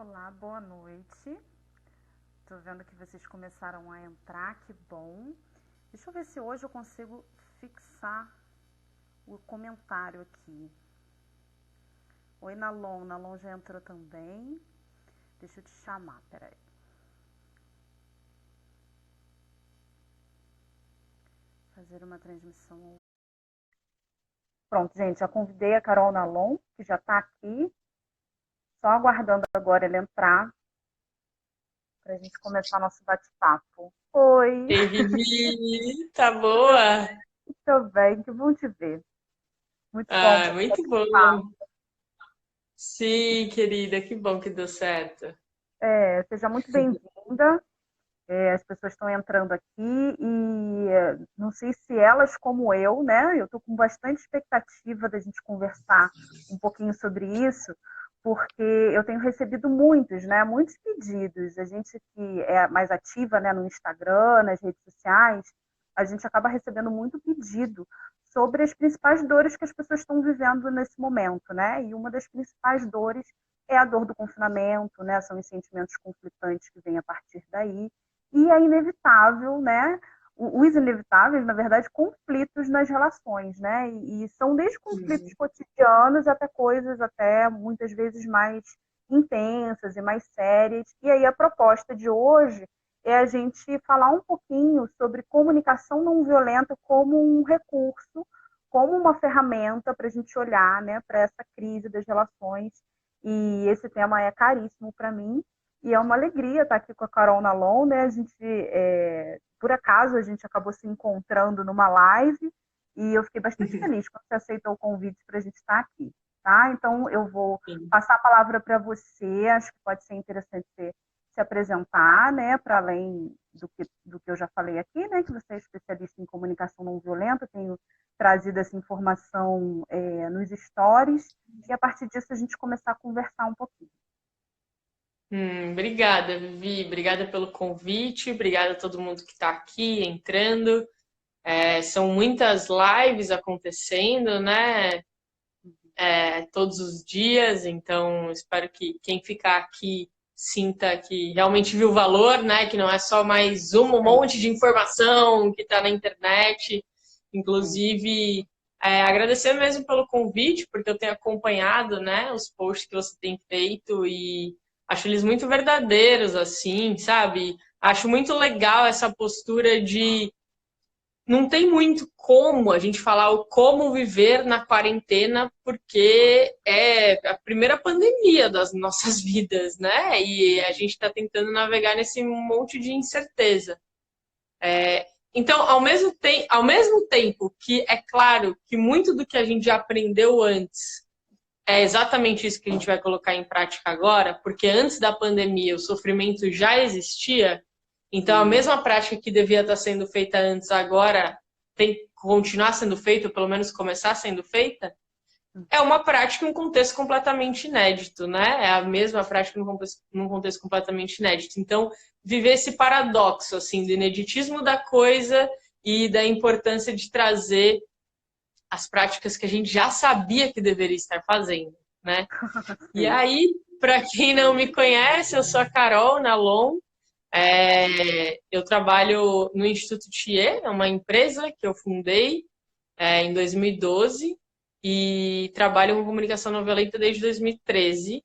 Olá, boa noite. Tô vendo que vocês começaram a entrar, que bom. Deixa eu ver se hoje eu consigo fixar o comentário aqui. Oi, Nalon. Nalon já entrou também. Deixa eu te chamar, peraí. Fazer uma transmissão. Pronto, gente, já convidei a Carol Nalon, que já tá aqui. Só aguardando agora ele entrar para a gente começar nosso bate-papo. Oi, Ei, Vivi, tá boa? tudo bem? Que bom te ver. Muito bom Ah, poder muito participar. bom. Sim, querida, que bom que deu certo. Seja muito bem-vinda. As pessoas estão entrando aqui e não sei se elas, como eu, né? Eu estou com bastante expectativa da gente conversar um pouquinho sobre isso, porque eu tenho recebido muitos, né? Muitos pedidos. A gente que é mais ativa, né, no Instagram, nas redes sociais, a gente acaba recebendo muito pedido sobre as principais dores que as pessoas estão vivendo nesse momento, né? E uma das principais dores é a dor do confinamento, né? São os sentimentos conflitantes que vêm a partir daí. E é inevitável, né? Os inevitáveis, na verdade, conflitos nas relações, né? E são desde conflitos Uhum. cotidianos até coisas até muitas vezes mais intensas e mais sérias. E aí a proposta de hoje é a gente falar um pouquinho sobre comunicação não violenta como um recurso, como uma ferramenta para a gente olhar, né, para essa crise das relações. E esse tema é caríssimo para mim. E é uma alegria estar aqui com a Carol Nalon, né? A gente, por acaso, a gente acabou se encontrando numa live e eu fiquei bastante feliz quando você aceitou o convite para a gente estar aqui, tá? Então, eu vou Sim. passar a palavra para você, acho que pode ser interessante você se apresentar, né? Para além do que eu já falei aqui, né? Que você é especialista em comunicação não violenta, tenho trazido essa informação nos stories, e a partir disso a gente começar a conversar um pouquinho. Obrigada, Vivi. Obrigada pelo convite. Obrigada a todo mundo que está aqui entrando. São muitas lives acontecendo, né? Todos os dias. Então, espero que quem ficar aqui sinta que realmente viu o valor, né? Que não é só mais um monte de informação que está na internet. Inclusive, agradecer mesmo pelo convite, porque eu tenho acompanhado, né, os posts que você tem feito e acho eles muito verdadeiros, assim, sabe? Acho muito legal essa postura de não tem muito como a gente falar o como viver na quarentena, porque é a primeira pandemia das nossas vidas, né? E a gente está tentando navegar nesse monte de incerteza. Então, ao mesmo tempo que é claro que muito do que a gente já aprendeu antes é exatamente isso que a gente vai colocar em prática agora, porque antes da pandemia o sofrimento já existia, então a mesma prática que devia estar sendo feita antes agora tem que continuar sendo feita, ou pelo menos começar sendo feita, é uma prática em um contexto completamente inédito, né? É a mesma prática num contexto completamente inédito. Então, viver esse paradoxo, assim, do ineditismo da coisa e da importância de trazer as práticas que a gente já sabia que deveria estar fazendo, né? E Sim. aí, para quem não me conhece, eu sou a Carol Nalon. Eu trabalho no Instituto Thier, é uma empresa que eu fundei em 2012 e trabalho com comunicação não violenta desde 2013.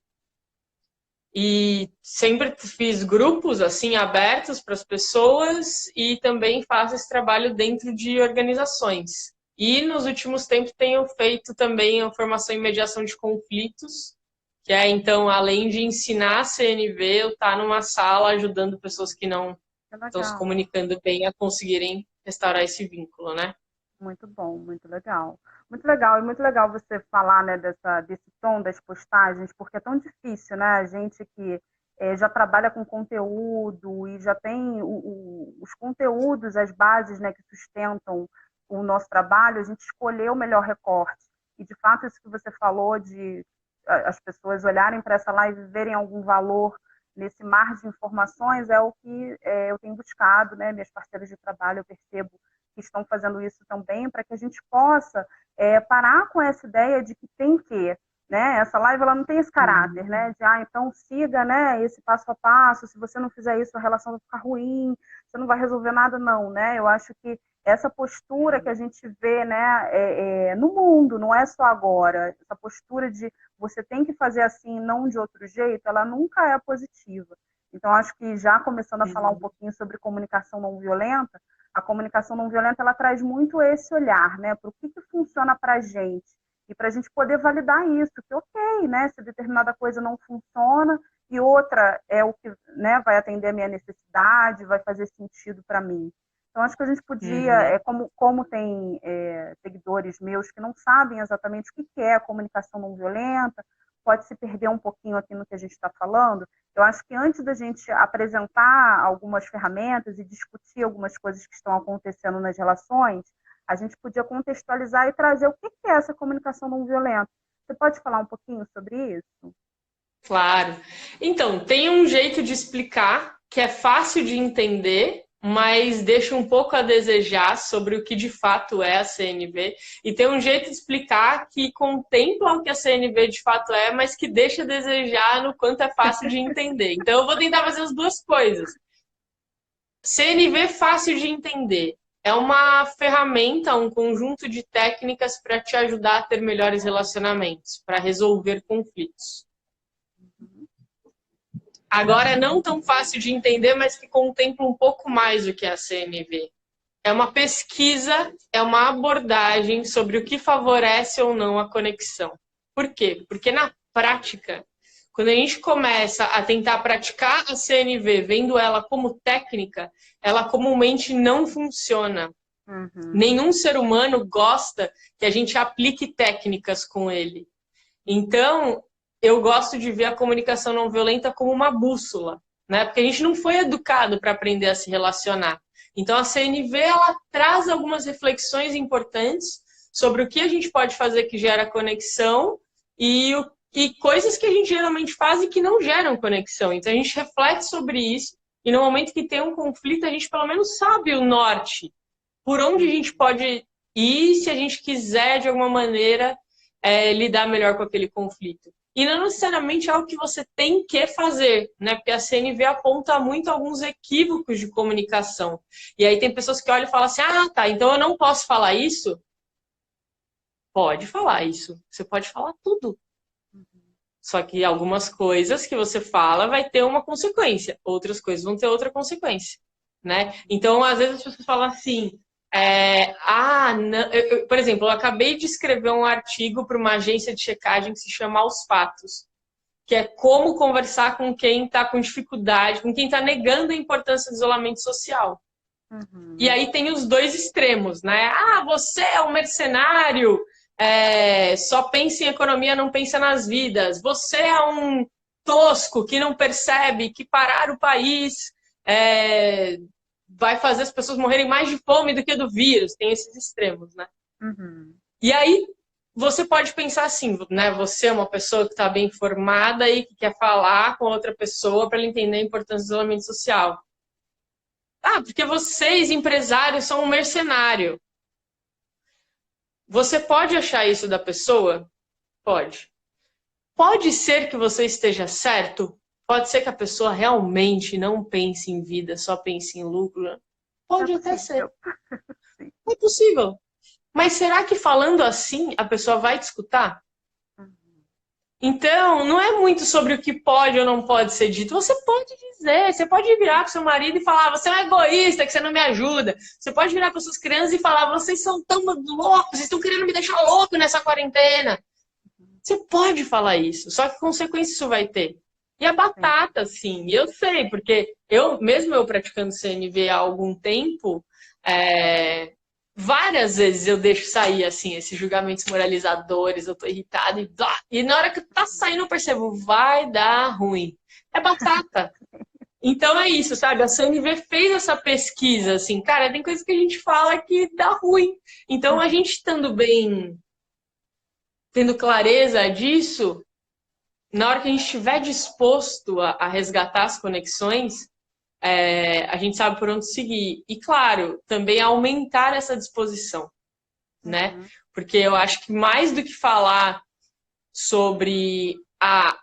E sempre fiz grupos assim abertos para as pessoas e também faço esse trabalho dentro de organizações. E nos últimos tempos tenho feito também a formação em mediação de conflitos, que é então, além de ensinar CNV, eu estar numa sala ajudando pessoas que não Que estão se legal. comunicando bem a conseguirem restaurar esse vínculo, né? Muito bom, muito legal. Muito legal, e muito legal você falar, né, desse tom das postagens, porque é tão difícil, né? A gente que já trabalha com conteúdo e já tem os conteúdos, as bases, né, que sustentam o nosso trabalho, a gente escolher o melhor recorte. E, de fato, isso que você falou de as pessoas olharem para essa live e verem algum valor nesse mar de informações é o que eu tenho buscado, né? Minhas parceiras de trabalho, eu percebo que estão fazendo isso também, para que a gente possa parar com essa ideia de que tem que. né? Essa live ela não tem esse caráter, né? De, então siga, né, esse passo a passo, se você não fizer isso, a relação vai ficar ruim, você não vai resolver nada, não, né? Eu acho que essa postura que a gente vê, né, no mundo, não é só agora, essa postura de você tem que fazer assim, não de outro jeito, ela nunca é positiva. Então, acho que já começando a falar um pouquinho sobre comunicação não violenta, a comunicação não violenta ela traz muito esse olhar, né, para o que funciona para a gente e para a gente poder validar isso, que ok, né, se determinada coisa não funciona e outra é o que, né, vai atender a minha necessidade, vai fazer sentido para mim. Então, acho que a gente podia, como tem seguidores meus que não sabem exatamente o que é a comunicação não violenta, pode se perder um pouquinho aqui no que a gente está falando. Eu acho que antes da gente apresentar algumas ferramentas e discutir algumas coisas que estão acontecendo nas relações, a gente podia contextualizar e trazer o que é essa comunicação não violenta. Você pode falar um pouquinho sobre isso? Claro. Então, tem um jeito de explicar que é fácil de entender, mas deixa um pouco a desejar sobre o que de fato é a CNV. E tem um jeito de explicar que contempla o que a CNV de fato é, mas que deixa a desejar no quanto é fácil de entender. Então, eu vou tentar fazer as duas coisas. CNV fácil de entender. É uma ferramenta, um conjunto de técnicas para te ajudar a ter melhores relacionamentos, para resolver conflitos. Agora, não tão fácil de entender, mas que contempla um pouco mais do que a CNV. É uma pesquisa, é uma abordagem sobre o que favorece ou não a conexão. Por quê? Porque na prática, quando a gente começa a tentar praticar a CNV, vendo ela como técnica, ela comumente não funciona. Nenhum ser humano gosta que a gente aplique técnicas com ele. Então, eu gosto de ver a comunicação não violenta como uma bússola, né? Porque a gente não foi educado para aprender a se relacionar. Então, a CNV, ela traz algumas reflexões importantes sobre o que a gente pode fazer que gera conexão e coisas que a gente geralmente faz e que não geram conexão. Então, a gente reflete sobre isso e no momento que tem um conflito, a gente pelo menos sabe o norte, por onde a gente pode ir se a gente quiser, de alguma maneira, lidar melhor com aquele conflito. E não necessariamente é o que você tem que fazer, né? Porque a CNV aponta muito alguns equívocos de comunicação. E aí tem pessoas que olham e falam assim, tá, então eu não posso falar isso? Pode falar isso. Você pode falar tudo. Só que algumas coisas que você fala vai ter uma consequência. Outras coisas vão ter outra consequência, né? Então, às vezes as pessoas falam assim, não, por exemplo, eu acabei de escrever um artigo para uma agência de checagem que se chama Aos Fatos, que é como conversar com quem está com dificuldade, com quem está negando a importância do isolamento social. E aí tem os dois extremos, né? Você é um mercenário, só pensa em economia, não pensa nas vidas. Você é um tosco que não percebe que parar o país vai fazer as pessoas morrerem mais de fome do que do vírus. Tem esses extremos, né? E aí, você pode pensar assim, né? Você é uma pessoa que está bem informada e que quer falar com outra pessoa para ela entender a importância do isolamento social. Porque vocês, empresários, são um mercenário. Você pode achar isso da pessoa? Pode. Pode ser que você esteja certo? Pode ser que a pessoa realmente não pense em vida, só pense em lucro. Pode até ser. É possível. Mas será que falando assim a pessoa vai te escutar? Então, não é muito sobre o que pode ou não pode ser dito. Você pode dizer, você pode virar para seu marido e falar, você é um egoísta, que você não me ajuda. Você pode virar para suas crianças e falar, vocês são tão loucos, vocês estão querendo me deixar louco nessa quarentena. Você pode falar isso, só que consequência isso vai ter. E a batata, sim, eu sei, porque mesmo eu praticando CNV há algum tempo, várias vezes eu deixo sair, assim, esses julgamentos moralizadores, eu tô irritada e na hora que tá saindo eu percebo, vai dar ruim. É batata. Então é isso, sabe? A CNV fez essa pesquisa, assim, cara, tem coisas que a gente fala que dá ruim. Então a gente estando bem, tendo clareza disso, na hora que a gente estiver disposto a resgatar as conexões, a gente sabe por onde seguir. E, claro, também aumentar essa disposição, né? Porque eu acho que mais do que falar sobre a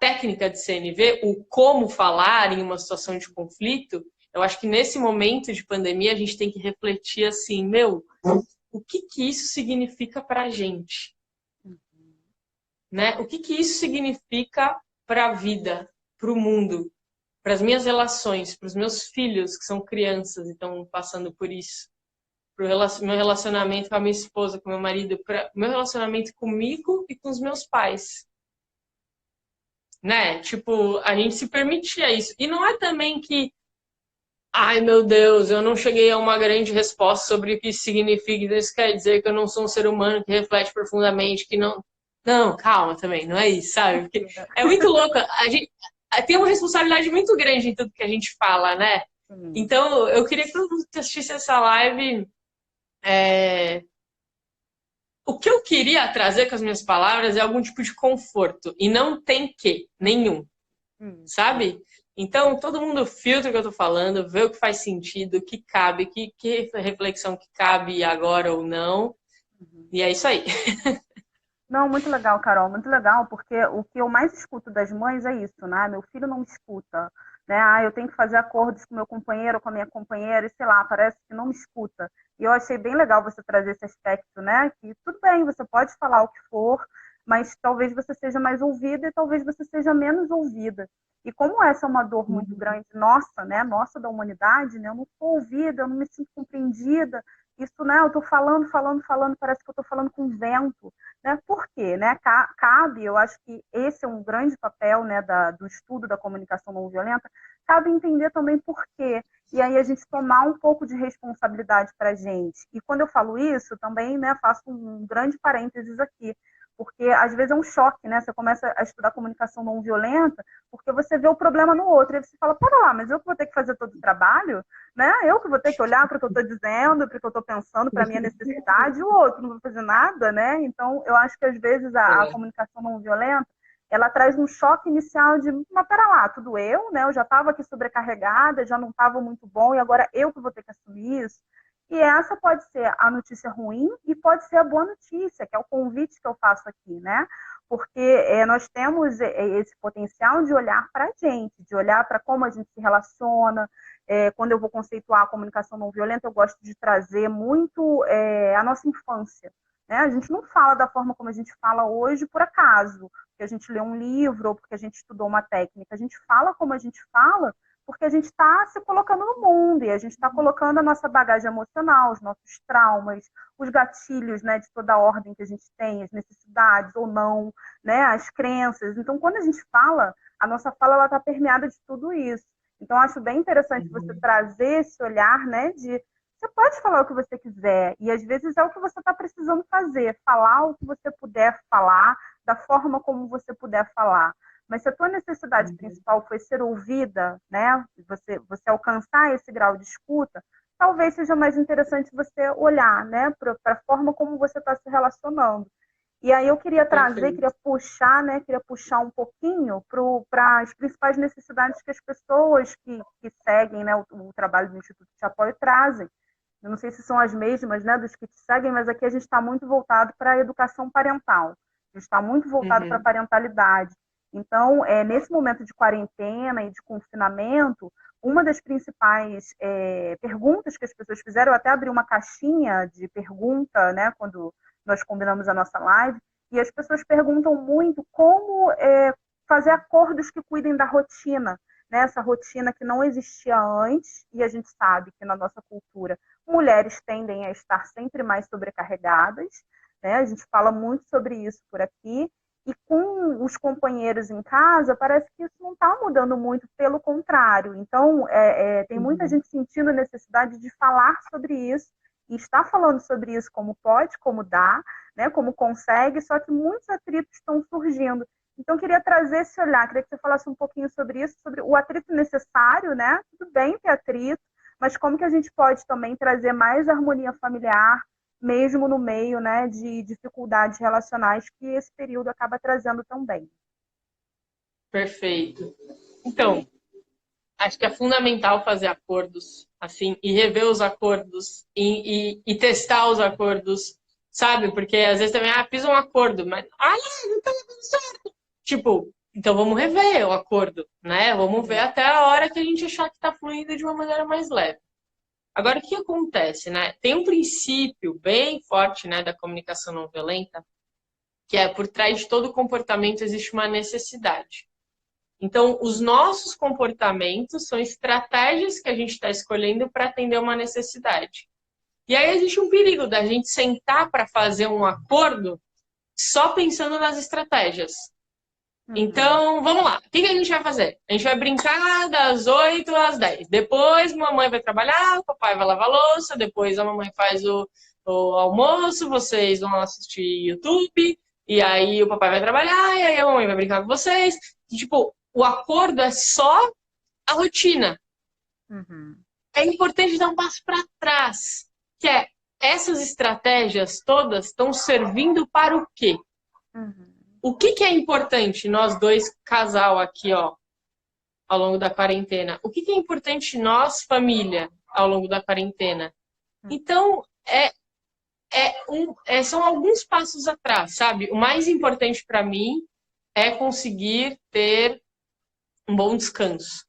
técnica de CNV, o como falar em uma situação de conflito, eu acho que nesse momento de pandemia a gente tem que refletir assim, o que isso significa para a gente? Né? O que isso significa para a vida, para o mundo, para as minhas relações, para os meus filhos que são crianças e estão passando por isso, para o meu relacionamento com a minha esposa, com o meu marido, para o meu relacionamento comigo e com os meus pais. Né? Tipo, a gente se permitia isso. E não é também que, ai meu Deus, eu não cheguei a uma grande resposta sobre o que isso significa, isso quer dizer que eu não sou um ser humano que reflete profundamente, que não. Não, calma também, não é isso, sabe? Porque é muito louco. A gente tem uma responsabilidade muito grande em tudo que a gente fala, né? Então, eu queria que todo mundo que assistisse essa live. O que eu queria trazer com as minhas palavras é algum tipo de conforto. E não tem que, nenhum. Sabe? Então, todo mundo filtra o que eu tô falando, vê o que faz sentido, o que cabe, que reflexão que cabe agora ou não. E é isso aí. Não, muito legal, Carol, muito legal, porque o que eu mais escuto das mães é isso, né? Meu filho não me escuta, né? Ah, eu tenho que fazer acordos com meu companheiro, com a minha companheira, e sei lá, parece que não me escuta. E eu achei bem legal você trazer esse aspecto, né? Que tudo bem, você pode falar o que for, mas talvez você seja mais ouvida e talvez você seja menos ouvida. E como essa é uma dor muito grande, nossa, né? Nossa da humanidade, né? Eu não sou ouvida, eu não me sinto compreendida. Isso, né? Eu tô falando, parece que eu tô falando com vento. Né? Por quê? Né? Cabe, eu acho que esse é um grande papel, né, do estudo da comunicação não violenta, cabe entender também por quê. E aí a gente tomar um pouco de responsabilidade para a gente. E quando eu falo isso, também, né, faço um grande parênteses aqui, porque às vezes é um choque, né? Você começa a estudar comunicação não violenta, porque você vê o problema no outro, e você fala, para lá, mas eu que vou ter que fazer todo o trabalho, né? Eu que vou ter que olhar para o que eu estou dizendo, para o que eu estou pensando, para a minha necessidade, o outro não vai fazer nada, né? Então, eu acho que às vezes a comunicação não violenta, ela traz um choque inicial de, mas pera lá, tudo eu, né? Eu já estava aqui sobrecarregada, já não estava muito bom, e agora eu que vou ter que assumir isso. E essa pode ser a notícia ruim e pode ser a boa notícia, que é o convite que eu faço aqui, né? Porque nós temos esse potencial de olhar para a gente, de olhar para como a gente se relaciona. Quando eu vou conceituar a comunicação não violenta, eu gosto de trazer muito a nossa infância. Né? A gente não fala da forma como a gente fala hoje por acaso, porque a gente lê um livro ou porque a gente estudou uma técnica. A gente fala como a gente fala porque a gente está se colocando no mundo e a gente está colocando a nossa bagagem emocional, os nossos traumas, os gatilhos, né, de toda a ordem que a gente tem, as necessidades ou não, né, as crenças. Então, quando a gente fala, a nossa fala está permeada de tudo isso. Então, acho bem interessante você trazer esse olhar, né, de você pode falar o que você quiser e às vezes é o que você está precisando fazer, falar o que você puder falar, da forma como você puder falar. Mas se a tua necessidade principal foi ser ouvida, né, você alcançar esse grau de escuta, talvez seja mais interessante você olhar, né, para a forma como você está se relacionando. E aí eu queria trazer, queria puxar um pouquinho para as principais necessidades que as pessoas que seguem, né, o trabalho do Instituto de Apoio trazem. Eu não sei se são as mesmas, né, dos que te seguem, mas aqui a gente está muito voltado para a educação parental. A gente está muito voltado para a parentalidade. Então, nesse momento de quarentena e de confinamento, uma das principais perguntas que as pessoas fizeram, eu até abri uma caixinha de pergunta, né, quando nós combinamos a nossa live, e as pessoas perguntam muito como fazer acordos que cuidem da rotina, né, essa rotina que não existia antes, e a gente sabe que na nossa cultura mulheres tendem a estar sempre mais sobrecarregadas, né, a gente fala muito sobre isso por aqui, e com os companheiros em casa, parece que isso não está mudando muito, pelo contrário. Então, tem muita gente sentindo a necessidade de falar sobre isso, e está falando sobre isso como pode, como dá, né, como consegue, só que muitos atritos estão surgindo. Então, eu queria trazer esse olhar, queria que você falasse um pouquinho sobre isso, sobre o atrito necessário, né? Tudo bem ter atrito, mas como que a gente pode também trazer mais harmonia familiar, mesmo no meio, né, de dificuldades relacionais que esse período acaba trazendo também. Perfeito. Então, acho que é fundamental fazer acordos, assim, e rever os acordos, e testar os acordos sabe? Porque às vezes também, fiz um acordo, mas, não tá dando certo. Tipo, então vamos rever o acordo, né? Vamos ver até a hora que a gente achar que tá fluindo de uma maneira mais leve. Agora, o que acontece, né? Tem um princípio bem forte, né, da comunicação não violenta, que é por trás de todo comportamento existe uma necessidade. Então, os nossos comportamentos são estratégias que a gente está escolhendo para atender uma necessidade. E aí existe um perigo da gente sentar para fazer um acordo só pensando nas estratégias. Então, vamos lá. O que a gente vai fazer? A gente vai brincar das 8 às 10. Depois, mamãe vai trabalhar, o papai vai lavar a louça, depois a mamãe faz o almoço, vocês vão assistir YouTube, e aí o papai vai trabalhar, e aí a mamãe vai brincar com vocês. E, tipo, o acordo é só a rotina. É importante dar um passo para trás, que é essas estratégias todas estão servindo para o quê? O que é importante nós dois, casal aqui, ó, ao longo da quarentena? O que é importante nós, família, ao longo da quarentena? Então, são alguns passos atrás, sabe? O mais importante para mim é conseguir ter um bom descanso.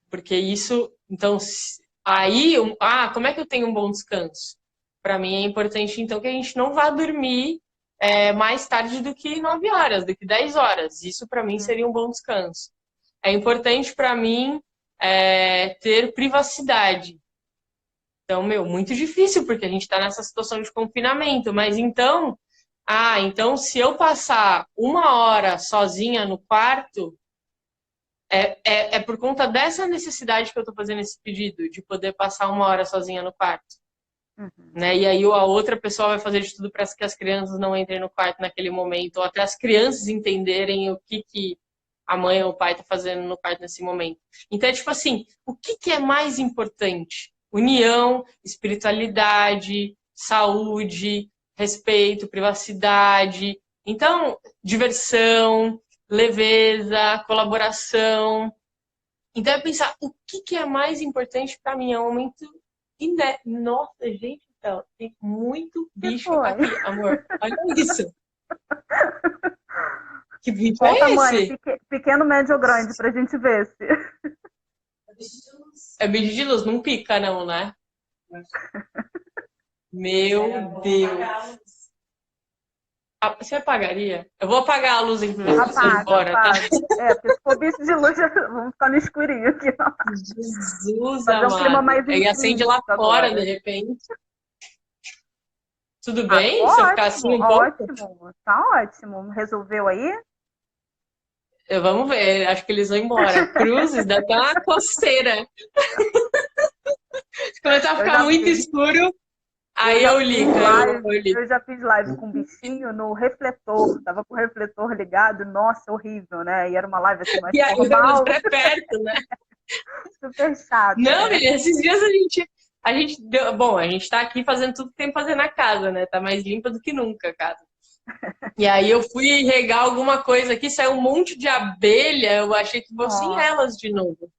Porque isso, então, aí, como é que eu tenho um bom descanso? Para mim é importante, então, que a gente não vá dormir mais tarde do que 9 horas, do que 10 horas. Isso, para mim, seria um bom descanso. É importante para mim ter privacidade. Então, muito difícil, porque a gente está nessa situação de confinamento. Mas então, então se eu passar 1 hora sozinha no quarto, é por conta dessa necessidade que eu estou fazendo esse pedido, de poder passar 1 hora sozinha no quarto. Né? E aí a outra pessoa vai fazer de tudo para que as crianças não entrem no quarto naquele momento, ou até as crianças entenderem o que a mãe ou o pai está fazendo no quarto nesse momento. Então é tipo assim, o que é mais importante? União, espiritualidade, saúde, respeito, privacidade. Então, diversão, leveza, colaboração. Então é pensar o que é mais importante para mim. É um momento. Nossa, gente, tem muito bicho aqui, amor. Olha isso. Que bicho Qual é tamanho? esse? Pequeno, médio ou grande, pra gente ver se. É bicho de luz, não pica não, né? Meu Deus. Você apagaria? Eu vou apagar a luz aqui pra ver se você vai embora, tá? Porque se for bicho de luz, vamos ficar no escurinho aqui. Jesus fazer um clima mais e acende lá fora, agora. de repente. Tudo bem? Tá Se eu ótimo, ficar assim um pouco? ótimo. Tá ótimo. Resolveu aí? Vamos ver, acho que eles vão embora. Cruzes, dá até uma coceira. Se começar a ficar muito escuro, aí eu ligo. Eu já fiz live com um bichinho no refletor. Tava com o refletor ligado. Nossa, horrível, né? E era uma live assim mais formal. E aí, perto, né? Super chato. Não, né? Esses dias a gente deu. Bom, a gente tá aqui fazendo tudo que tem que fazer na casa, né? Tá mais limpa do que nunca a casa. E aí eu fui regar alguma coisa aqui, saiu um monte de abelha, eu achei que fossem elas de novo.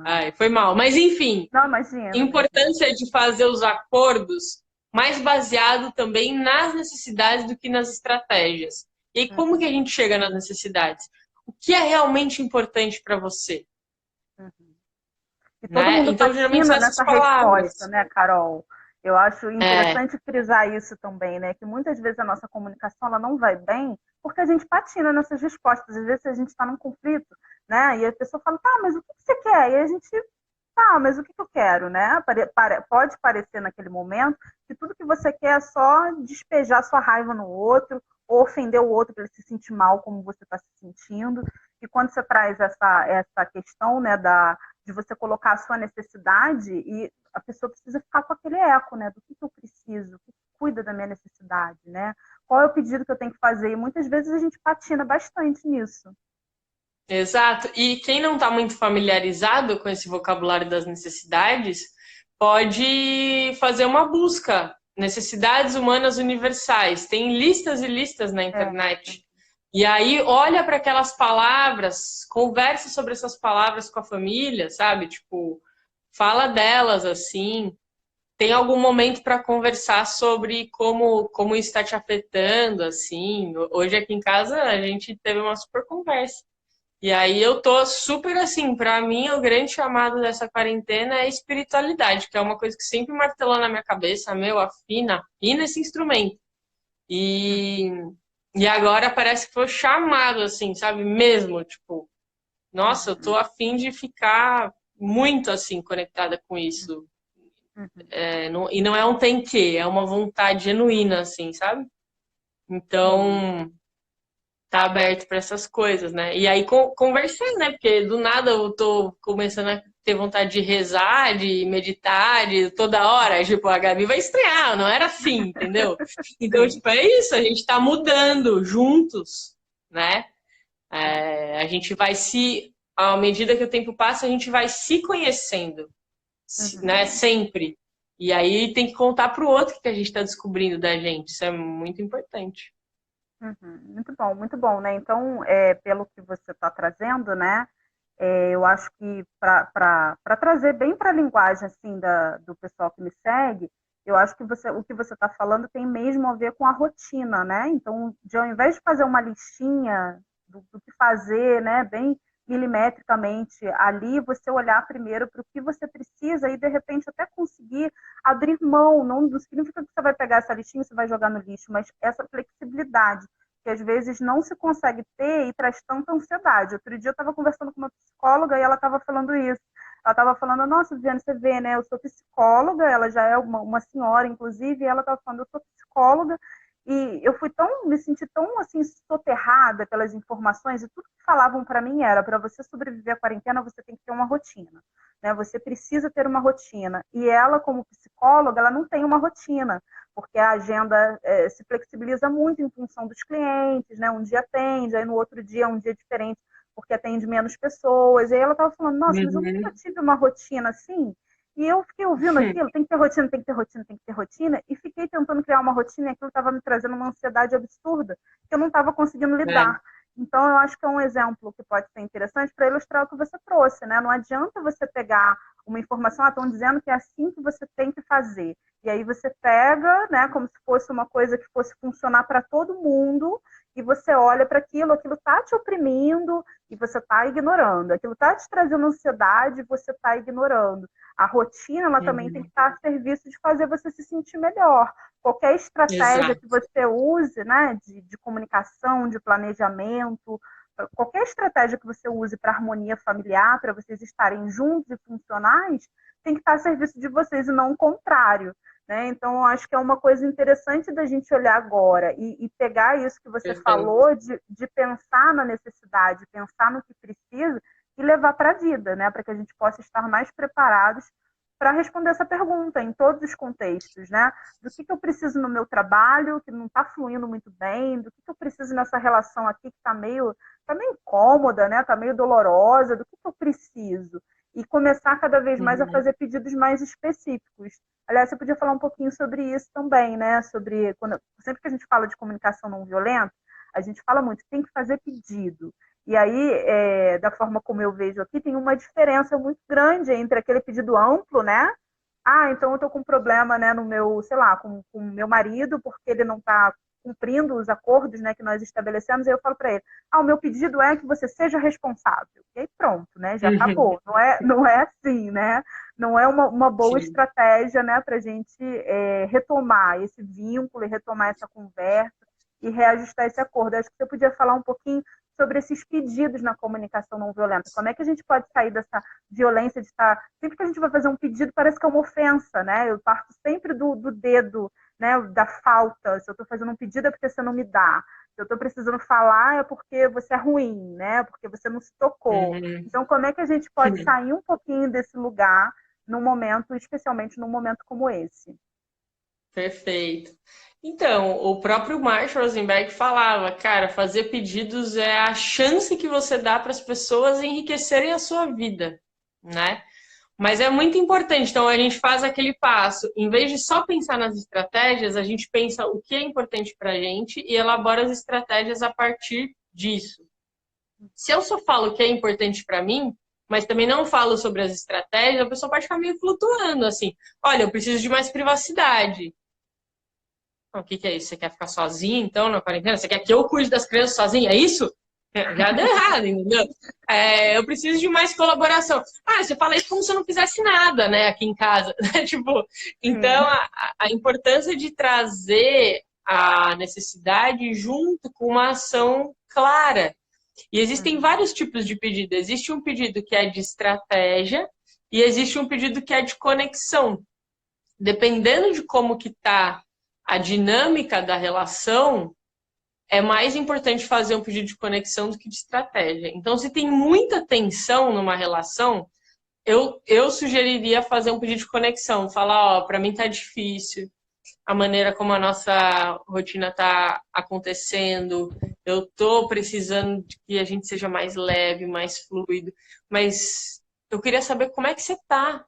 Ai, foi mal. Mas enfim, não, imagina, importância de fazer os acordos mais baseado também nas necessidades do que nas estratégias. E aí, como que a gente chega nas necessidades? O que é realmente importante para você? E todo mundo então, geralmente são essas nessa palavras. resposta, né, Carol? Eu acho interessante frisar isso também, né? Que muitas vezes a nossa comunicação ela não vai bem porque a gente patina nessas respostas. Às vezes a gente está num conflito, né? E a pessoa fala, tá, mas o que você quer? E a gente, tá, mas o que eu quero, né? Pode parecer naquele momento que tudo que você quer é só despejar sua raiva no outro ou ofender o outro para ele se sentir mal como você está se sentindo. E quando você traz essa questão, né, de você colocar a sua necessidade e a pessoa precisa ficar com aquele eco, né? Do que eu preciso, o que cuida da minha necessidade, né? Qual é o pedido que eu tenho que fazer? E muitas vezes a gente patina bastante nisso. Exato. E quem não está muito familiarizado com esse vocabulário das necessidades pode fazer uma busca. Necessidades humanas universais. Tem listas e listas na internet. E aí olha para aquelas palavras, conversa sobre essas palavras com a família, sabe? Tipo, fala delas assim. tem algum momento para conversar sobre como isso está te afetando, assim. Hoje aqui em casa a gente teve uma super conversa. E aí eu tô super assim, para mim o grande chamado dessa quarentena é espiritualidade, que é uma coisa que sempre martelou na minha cabeça, meu, afina esse instrumento. E, e agora parece que foi chamado, assim, sabe? Mesmo, tipo, nossa, eu tô a fim de ficar muito assim conectada com isso. E não é um tem que, é uma vontade genuína, assim, sabe? Então, tá aberto para essas coisas, né? E aí conversei, né? Porque do nada eu tô começando a ter vontade de rezar, de meditar, de toda hora. Tipo, a Gabi vai estrear, não era assim, entendeu? Então, tipo, é isso, a gente tá mudando juntos, né? A gente vai à medida que o tempo passa, a gente vai se conhecendo, né? Sempre. E aí tem que contar pro outro o que a gente está descobrindo da gente. Isso é muito importante. Muito bom, né? Então, pelo que você está trazendo, né? Eu acho que para trazer bem para a linguagem assim do pessoal que me segue, eu acho que o que você está falando tem mesmo a ver com a rotina, né? Então, ao invés de fazer uma listinha do que fazer, né, bem milimetricamente ali, você olhar primeiro para o que você precisa e de repente até conseguir abrir mão. Não significa que você vai pegar essa listinha e você vai jogar no lixo, mas essa flexibilidade que às vezes não se consegue ter e traz tanta ansiedade. Outro dia eu estava conversando com uma psicóloga e ela estava falando isso. Ela estava falando, nossa, Viviane, você vê, né? Eu sou psicóloga, ela já é uma senhora, inclusive, e ela estava falando, eu sou psicóloga, e eu me senti tão assim, soterrada pelas informações, e tudo que falavam para mim era, para você sobreviver à quarentena, você tem que ter uma rotina, né? Você precisa ter uma rotina. E ela, como psicóloga, ela não tem uma rotina, porque a agenda se flexibiliza muito em função dos clientes, né? Um dia atende, aí no outro dia é um dia diferente, porque atende menos pessoas. E aí ela estava falando, nossa, mas eu nunca tive uma rotina assim. E eu fiquei ouvindo aquilo, tem que ter rotina, tem que ter rotina, tem que ter rotina, e fiquei tentando criar uma rotina e aquilo estava me trazendo uma ansiedade absurda que eu não estava conseguindo lidar. Então, eu acho que é um exemplo que pode ser interessante para ilustrar o que você trouxe, né? Não adianta você pegar uma informação, estão dizendo que é assim que você tem que fazer. E aí você pega, né, como se fosse uma coisa que fosse funcionar para todo mundo, e você olha para aquilo está te oprimindo e você está ignorando. Aquilo está te trazendo ansiedade e você está ignorando. A rotina, ela também tem que estar a serviço de fazer você se sentir melhor. Qualquer estratégia que você use, né, de comunicação, de planejamento, qualquer estratégia que você use para harmonia familiar, para vocês estarem juntos e funcionais, tem que estar a serviço de vocês e não o contrário. Né? Então, eu acho que é uma coisa interessante da gente olhar agora e pegar isso que você falou de pensar na necessidade, pensar no que precisa e levar para a vida, né? Para que a gente possa estar mais preparados para responder essa pergunta em todos os contextos, né? Do que eu preciso no meu trabalho, que não está fluindo muito bem, do que eu preciso nessa relação aqui que está meio incômoda, né? Está meio dolorosa, do que eu preciso. E começar cada vez mais a fazer pedidos mais específicos. Aliás, você podia falar um pouquinho sobre isso também, né? Sempre que a gente fala de comunicação não violenta, a gente fala muito, tem que fazer pedido. E aí, da forma como eu vejo aqui, tem uma diferença muito grande entre aquele pedido amplo, né? Ah, então eu estou com um problema, né, no meu, sei lá, com o meu marido, porque ele não está cumprindo os acordos, né, que nós estabelecemos, aí eu falo para ele, o meu pedido é que você seja responsável. E aí pronto, né, já acabou. Não é assim, né? Não é uma boa estratégia, né, para a gente retomar esse vínculo, retomar essa conversa e reajustar esse acordo. Acho que você podia falar um pouquinho sobre esses pedidos na comunicação não violenta. Como é que a gente pode sair dessa violência de estar... Sempre que a gente vai fazer um pedido, parece que é uma ofensa, né? Eu parto sempre do dedo, né, da falta. Se eu estou fazendo um pedido é porque você não me dá. Se eu estou precisando falar é porque você é ruim, né? Porque você não se tocou. Então, como é que a gente pode sair um pouquinho desse lugar num momento, especialmente num momento como esse? Perfeito. Então, o próprio Marshall Rosenberg falava, cara, fazer pedidos é a chance que você dá para as pessoas enriquecerem a sua vida, né? Mas é muito importante, então a gente faz aquele passo, em vez de só pensar nas estratégias, a gente pensa o que é importante para a gente e elabora as estratégias a partir disso. Se eu só falo o que é importante para mim, mas também não falo sobre as estratégias, a pessoa pode ficar meio flutuando, assim. Olha, eu preciso de mais privacidade. O que que é isso? Você quer ficar sozinha, então, na quarentena? Você quer que eu cuide das crianças sozinha? É isso? Já deu errado, entendeu? Eu preciso de mais colaboração. Ah, você fala isso como se eu não fizesse nada, né, aqui em casa. Tipo, então, Sim. a importância de trazer a necessidade junto com uma ação clara. E existem Uhum. vários tipos de pedido. Existe um pedido que é de estratégia e existe um pedido que é de conexão. Dependendo de como que está a dinâmica da relação, é mais importante fazer um pedido de conexão do que de estratégia. Então, se tem muita tensão numa relação, eu sugeriria fazer um pedido de conexão. Falar, ó, para mim tá difícil, a maneira como a nossa rotina tá acontecendo, eu tô precisando de que a gente seja mais leve, mais fluido, mas eu queria saber como é que você tá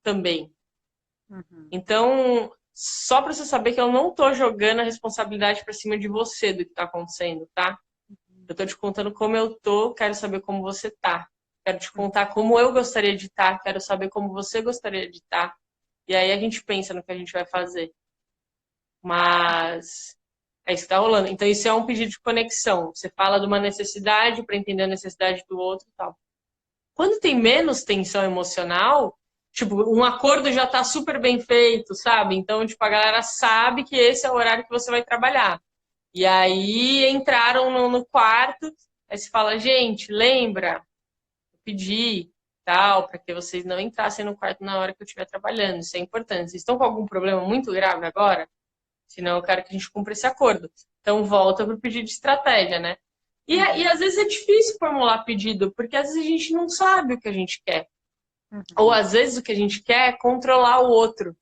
também. Uhum. Então, só para você saber que eu não tô jogando a responsabilidade para cima de você do que tá acontecendo, tá? Eu tô te contando como eu tô, quero saber como você tá. Quero te Uhum. contar como eu gostaria de estar, quero saber como você gostaria de estar. E aí a gente pensa no que a gente vai fazer. Mas é isso que tá rolando. Então, isso é um pedido de conexão. Você fala de uma necessidade para entender a necessidade do outro e tal. Quando tem menos tensão emocional, tipo, um acordo já tá super bem feito, sabe? Então, tipo, a galera sabe que esse é o horário que você vai trabalhar. E aí entraram no quarto, aí se fala, gente, lembra? Eu pedi, tal, para que vocês não entrassem no quarto na hora que eu estiver trabalhando. Isso é importante. Vocês estão com algum problema muito grave agora? Senão eu quero que a gente cumpra esse acordo. Então volta para o pedido de estratégia, né? E Uhum. às vezes é difícil formular pedido, porque às vezes a gente não sabe o que a gente quer. Ou Uhum. às vezes o que a gente quer é controlar o outro.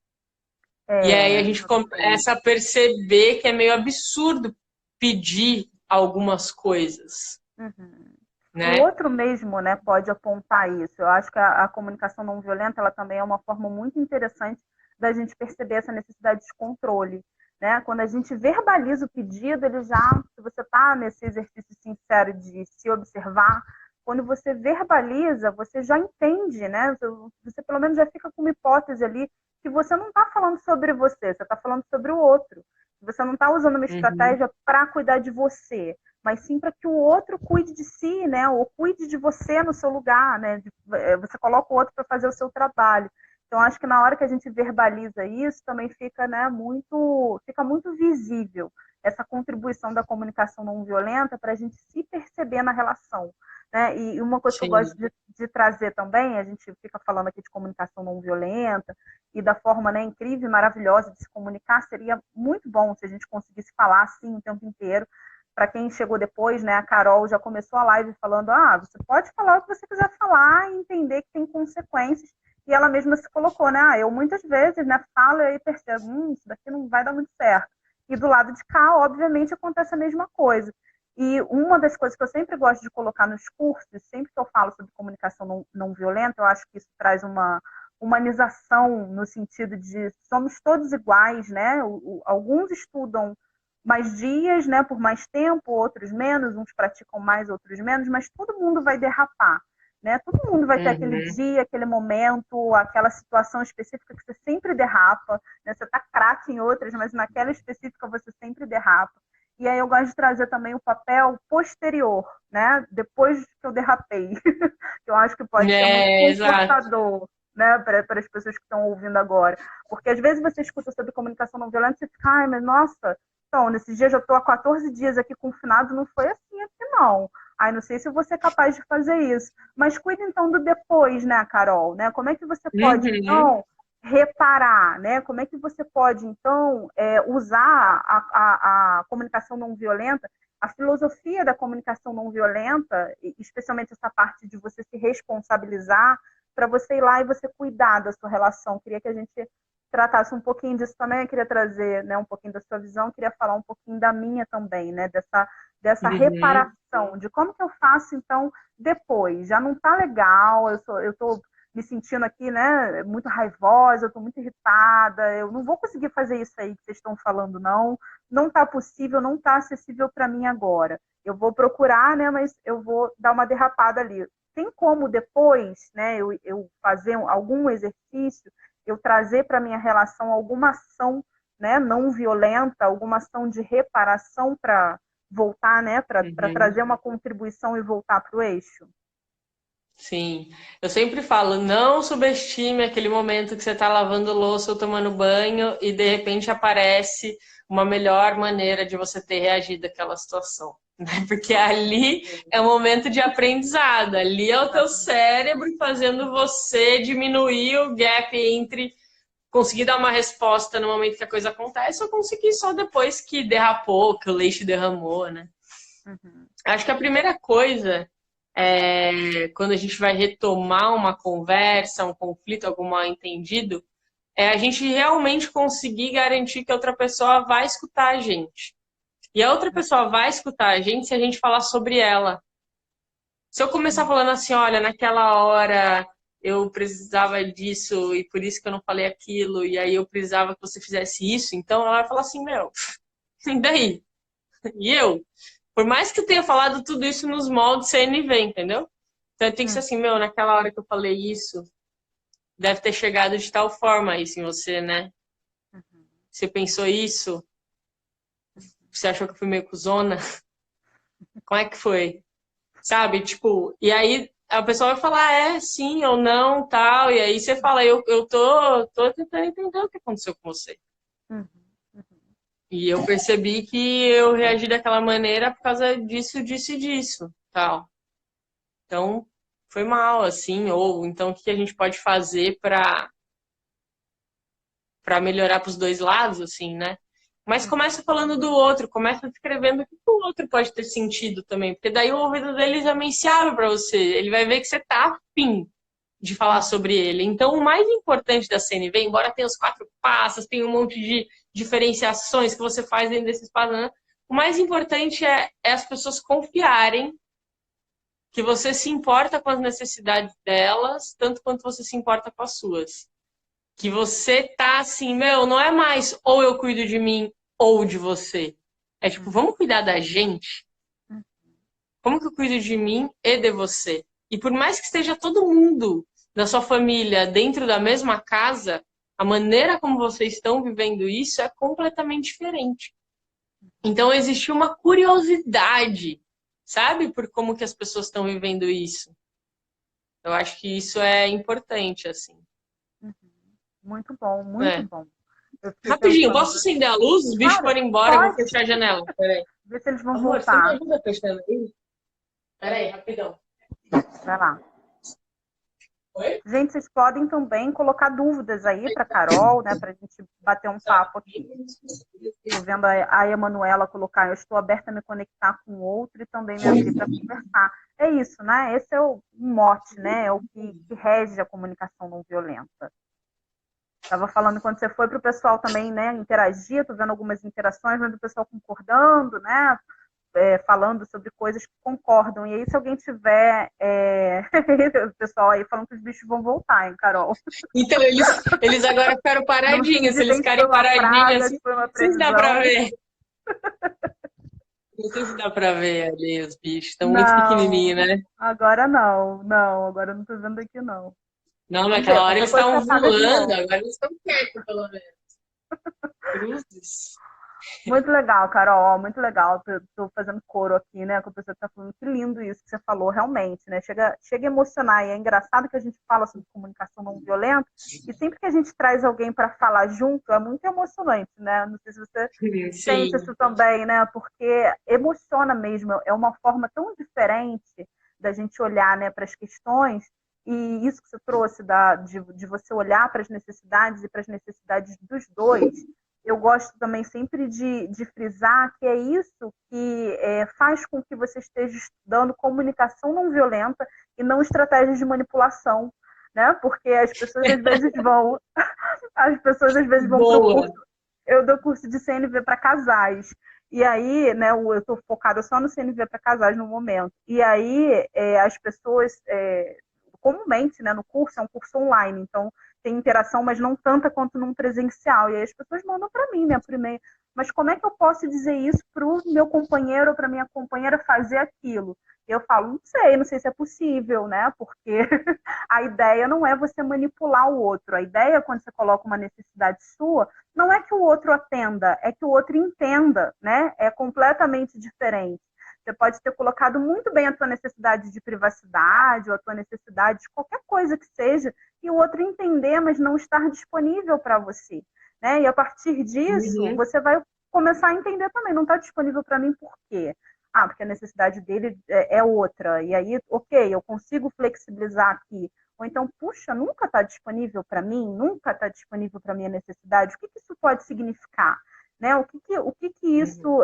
E aí a É, gente pode ser. começa a perceber que é meio absurdo pedir algumas coisas, Uhum. O né? outro mesmo, né, pode apontar isso. Eu acho que a comunicação não violenta, ela também é uma forma muito interessante da gente perceber essa necessidade de controle, né? Quando a gente verbaliza o pedido, ele já, se você está nesse exercício sincero de se observar, quando você verbaliza, você já entende, né? Você pelo menos já fica com uma hipótese ali que você não está falando sobre você está falando sobre o outro. Você não está usando uma Uhum, estratégia para cuidar de você, mas sim para que o outro cuide de si, né? Ou cuide de você no seu lugar, né? Você coloca o outro para fazer o seu trabalho. Então, acho que na hora que a gente verbaliza isso, também fica, né, fica muito visível essa contribuição da comunicação não violenta para a gente se perceber na relação. Né? E uma coisa que eu gosto sim, de trazer também, a gente fica falando aqui de comunicação não violenta e da forma, né, incrível e maravilhosa de se comunicar, seria muito bom se a gente conseguisse falar assim o tempo inteiro. Para quem chegou depois, né, a Carol já começou a live falando, você pode falar o que você quiser falar e entender que tem consequências. E ela mesma se colocou, né, eu muitas vezes, né, falo e aí percebo, isso daqui não vai dar muito certo. E do lado de cá, obviamente, acontece a mesma coisa. E uma das coisas que eu sempre gosto de colocar nos cursos, sempre que eu falo sobre comunicação não violenta, eu acho que isso traz uma humanização no sentido de somos todos iguais, né? Alguns estudam mais dias, né, por mais tempo, outros menos, uns praticam mais, outros menos, mas todo mundo vai derrapar, né? Todo mundo vai ter aquele uhum, dia, aquele momento, aquela situação específica que você sempre derrapa, né? Você tá craque em outras, mas naquela específica você sempre derrapa. E aí eu gosto de trazer também o papel posterior, né? Depois que eu derrapei. Eu acho que pode ser muito exato. confortador, né, para as pessoas que estão ouvindo agora. Porque às vezes você escuta sobre comunicação não violenta e você fica, ai, mas nossa, então, nesses dias eu estou há 14 dias aqui confinado, não foi assim aqui não. Ai, não sei se você é capaz de fazer isso. Mas cuida então do depois, né, Carol? Né? Como é que você pode, Uhum, então, reparar, né? Como é que você pode, então, usar a comunicação não violenta, a filosofia da comunicação não violenta, especialmente essa parte de você se responsabilizar, para você ir lá e você cuidar da sua relação. Queria que a gente tratasse um pouquinho disso também, eu queria trazer, né, um pouquinho da sua visão, queria falar um pouquinho da minha também, né, dessa uhum. reparação, de como que eu faço, então, depois. Já não tá legal, eu tô me sentindo aqui, né, muito raivosa, eu tô muito irritada, eu não vou conseguir fazer isso aí que vocês estão falando, não tá possível, não tá acessível para mim agora. Eu vou procurar, né, mas eu vou dar uma derrapada ali. tem como depois, né, eu fazer algum exercício, eu trazer para minha relação alguma ação, né, não violenta, alguma ação de reparação para voltar, né, para trazer uma contribuição e voltar para o eixo? Sim, eu sempre falo, não subestime aquele momento que você está lavando louça ou tomando banho e de repente aparece uma melhor maneira de você ter reagido àquela situação, né? Porque ali é um momento de aprendizado, ali é o teu cérebro fazendo você diminuir o gap entre conseguir dar uma resposta no momento que a coisa acontece ou conseguir só depois que derrapou, que o leite derramou, né? Uhum. Acho que a primeira coisa quando a gente vai retomar uma conversa, um conflito, algum mal entendido, é a gente realmente conseguir garantir que a outra pessoa vai escutar a gente. E a outra pessoa vai escutar a gente se a gente falar sobre ela. Se eu começar falando assim, olha, naquela hora eu precisava disso e por isso que eu não falei aquilo, e aí eu precisava que você fizesse isso, então ela vai falar assim, meu, e daí? E eu? Por mais que eu tenha falado tudo isso nos moldes CNV, entendeu? Então tem que ser assim, meu, naquela hora que eu falei isso, deve ter chegado de tal forma isso em você, né? Você pensou isso? Você achou que eu fui meio cuzona? Como é que foi? Sabe? Tipo, e aí a pessoa vai falar, sim ou não, tal. E aí você fala, eu tô tentando entender o que aconteceu com você. Uhum. E eu percebi que eu reagi daquela maneira por causa disso, disso e disso, tal. Então, foi mal, assim, ou então o que a gente pode fazer para melhorar para os dois lados, assim, né? Mas começa falando do outro, começa descrevendo o que o outro pode ter sentido também, porque daí o ouvido dele também se abre para você, ele vai ver que você tá afim de falar sobre ele. Então, o mais importante da CNV, embora tenha os 4 passos, tenha um monte de diferenciações que você faz dentro desses passos, né? O mais importante é as pessoas confiarem que você se importa com as necessidades delas, tanto quanto você se importa com as suas. Que você tá assim, meu, não é mais ou eu cuido de mim ou de você. É tipo, vamos cuidar da gente? Como que eu cuido de mim e de você? E por mais que esteja todo mundo da sua família dentro da mesma casa, a maneira como vocês estão vivendo isso é completamente diferente. Então existe uma curiosidade, sabe, por como que as pessoas estão vivendo isso. Eu acho que isso é importante, assim. Muito bom, muito É. bom. Eu fiquei Rapidinho, pensando, posso acender a luz? Os bichos claro, foram embora, eu vou pode, fechar a janela. Peraí. ver se eles vão Amor, você me voltar. ajuda fechando aí? Peraí, rapidão. Vai lá. Oi? Gente, vocês podem também colocar dúvidas aí para Carol, né, para a gente bater um papo aqui. Estou vendo a Emanuela colocar, eu estou aberta a me conectar com o outro e também me abrir para conversar. É isso, né? Esse é o mote, né? É o que rege a comunicação não violenta. Estava falando quando você foi para o pessoal também, né, interagir, estou vendo algumas interações, mas o pessoal concordando, né? Falando sobre coisas que concordam. E aí, se alguém tiver. O pessoal aí falando que os bichos vão voltar, hein, Carol? Então, eles agora ficaram Não se paradinhos. Se eles dizem se foi ficarem uma paradinhos praga, assim, se foi uma não sei se dá pra previsão. ver. Não sei se dá pra ver ali os bichos. Estão muito Não, pequenininhos, né? agora não. Não, agora não estou vendo aqui, não. Não, Vamos ver, naquela hora qualquer eles coisa você estavam apaga de voando. novo. Agora eles estão quietos, pelo menos. Cruzes. Muito legal, Carol, muito legal. Tô fazendo coro aqui, né? Com a pessoa que tá falando que lindo isso que você falou, realmente, né? Chega a emocionar. E é engraçado que a gente fala sobre comunicação não violenta, e sempre que a gente traz alguém para falar junto, é muito emocionante, né? Não sei se você sente Sim. isso também, né? Porque emociona mesmo, é uma forma tão diferente da gente olhar, né, para as questões. E isso que você trouxe de você olhar para as necessidades e para as necessidades dos dois, eu gosto também sempre de frisar que é isso que faz com que você esteja estudando comunicação não violenta e não estratégias de manipulação, né? Porque as pessoas às vezes vão, para o Boa. curso. Eu dou curso de CNV para casais. E aí, né, eu estou focada só no CNV para casais no momento. E aí, as pessoas, comumente, né, no curso, é um curso online, então tem interação, mas não tanta quanto num presencial. E aí as pessoas mandam para mim, né, por e-mail. mas como é que eu posso dizer isso para o meu companheiro ou para minha companheira fazer aquilo? Eu falo, não sei se é possível, né? Porque a ideia não é você manipular o outro. A ideia, quando você coloca uma necessidade sua, não é que o outro atenda, é que o outro entenda, né? É completamente diferente. Você pode ter colocado muito bem a tua necessidade de privacidade ou a tua necessidade de qualquer coisa que seja, e o outro entender, mas não estar disponível para você, né? E a partir disso, Uhum. você vai começar a entender também, não está disponível para mim por quê? Ah, porque a necessidade dele é outra. E aí, ok, eu consigo flexibilizar aqui. Ou então, puxa, nunca está disponível para mim, nunca está disponível para a minha necessidade. O que isso pode significar? Né? O que Uhum. isso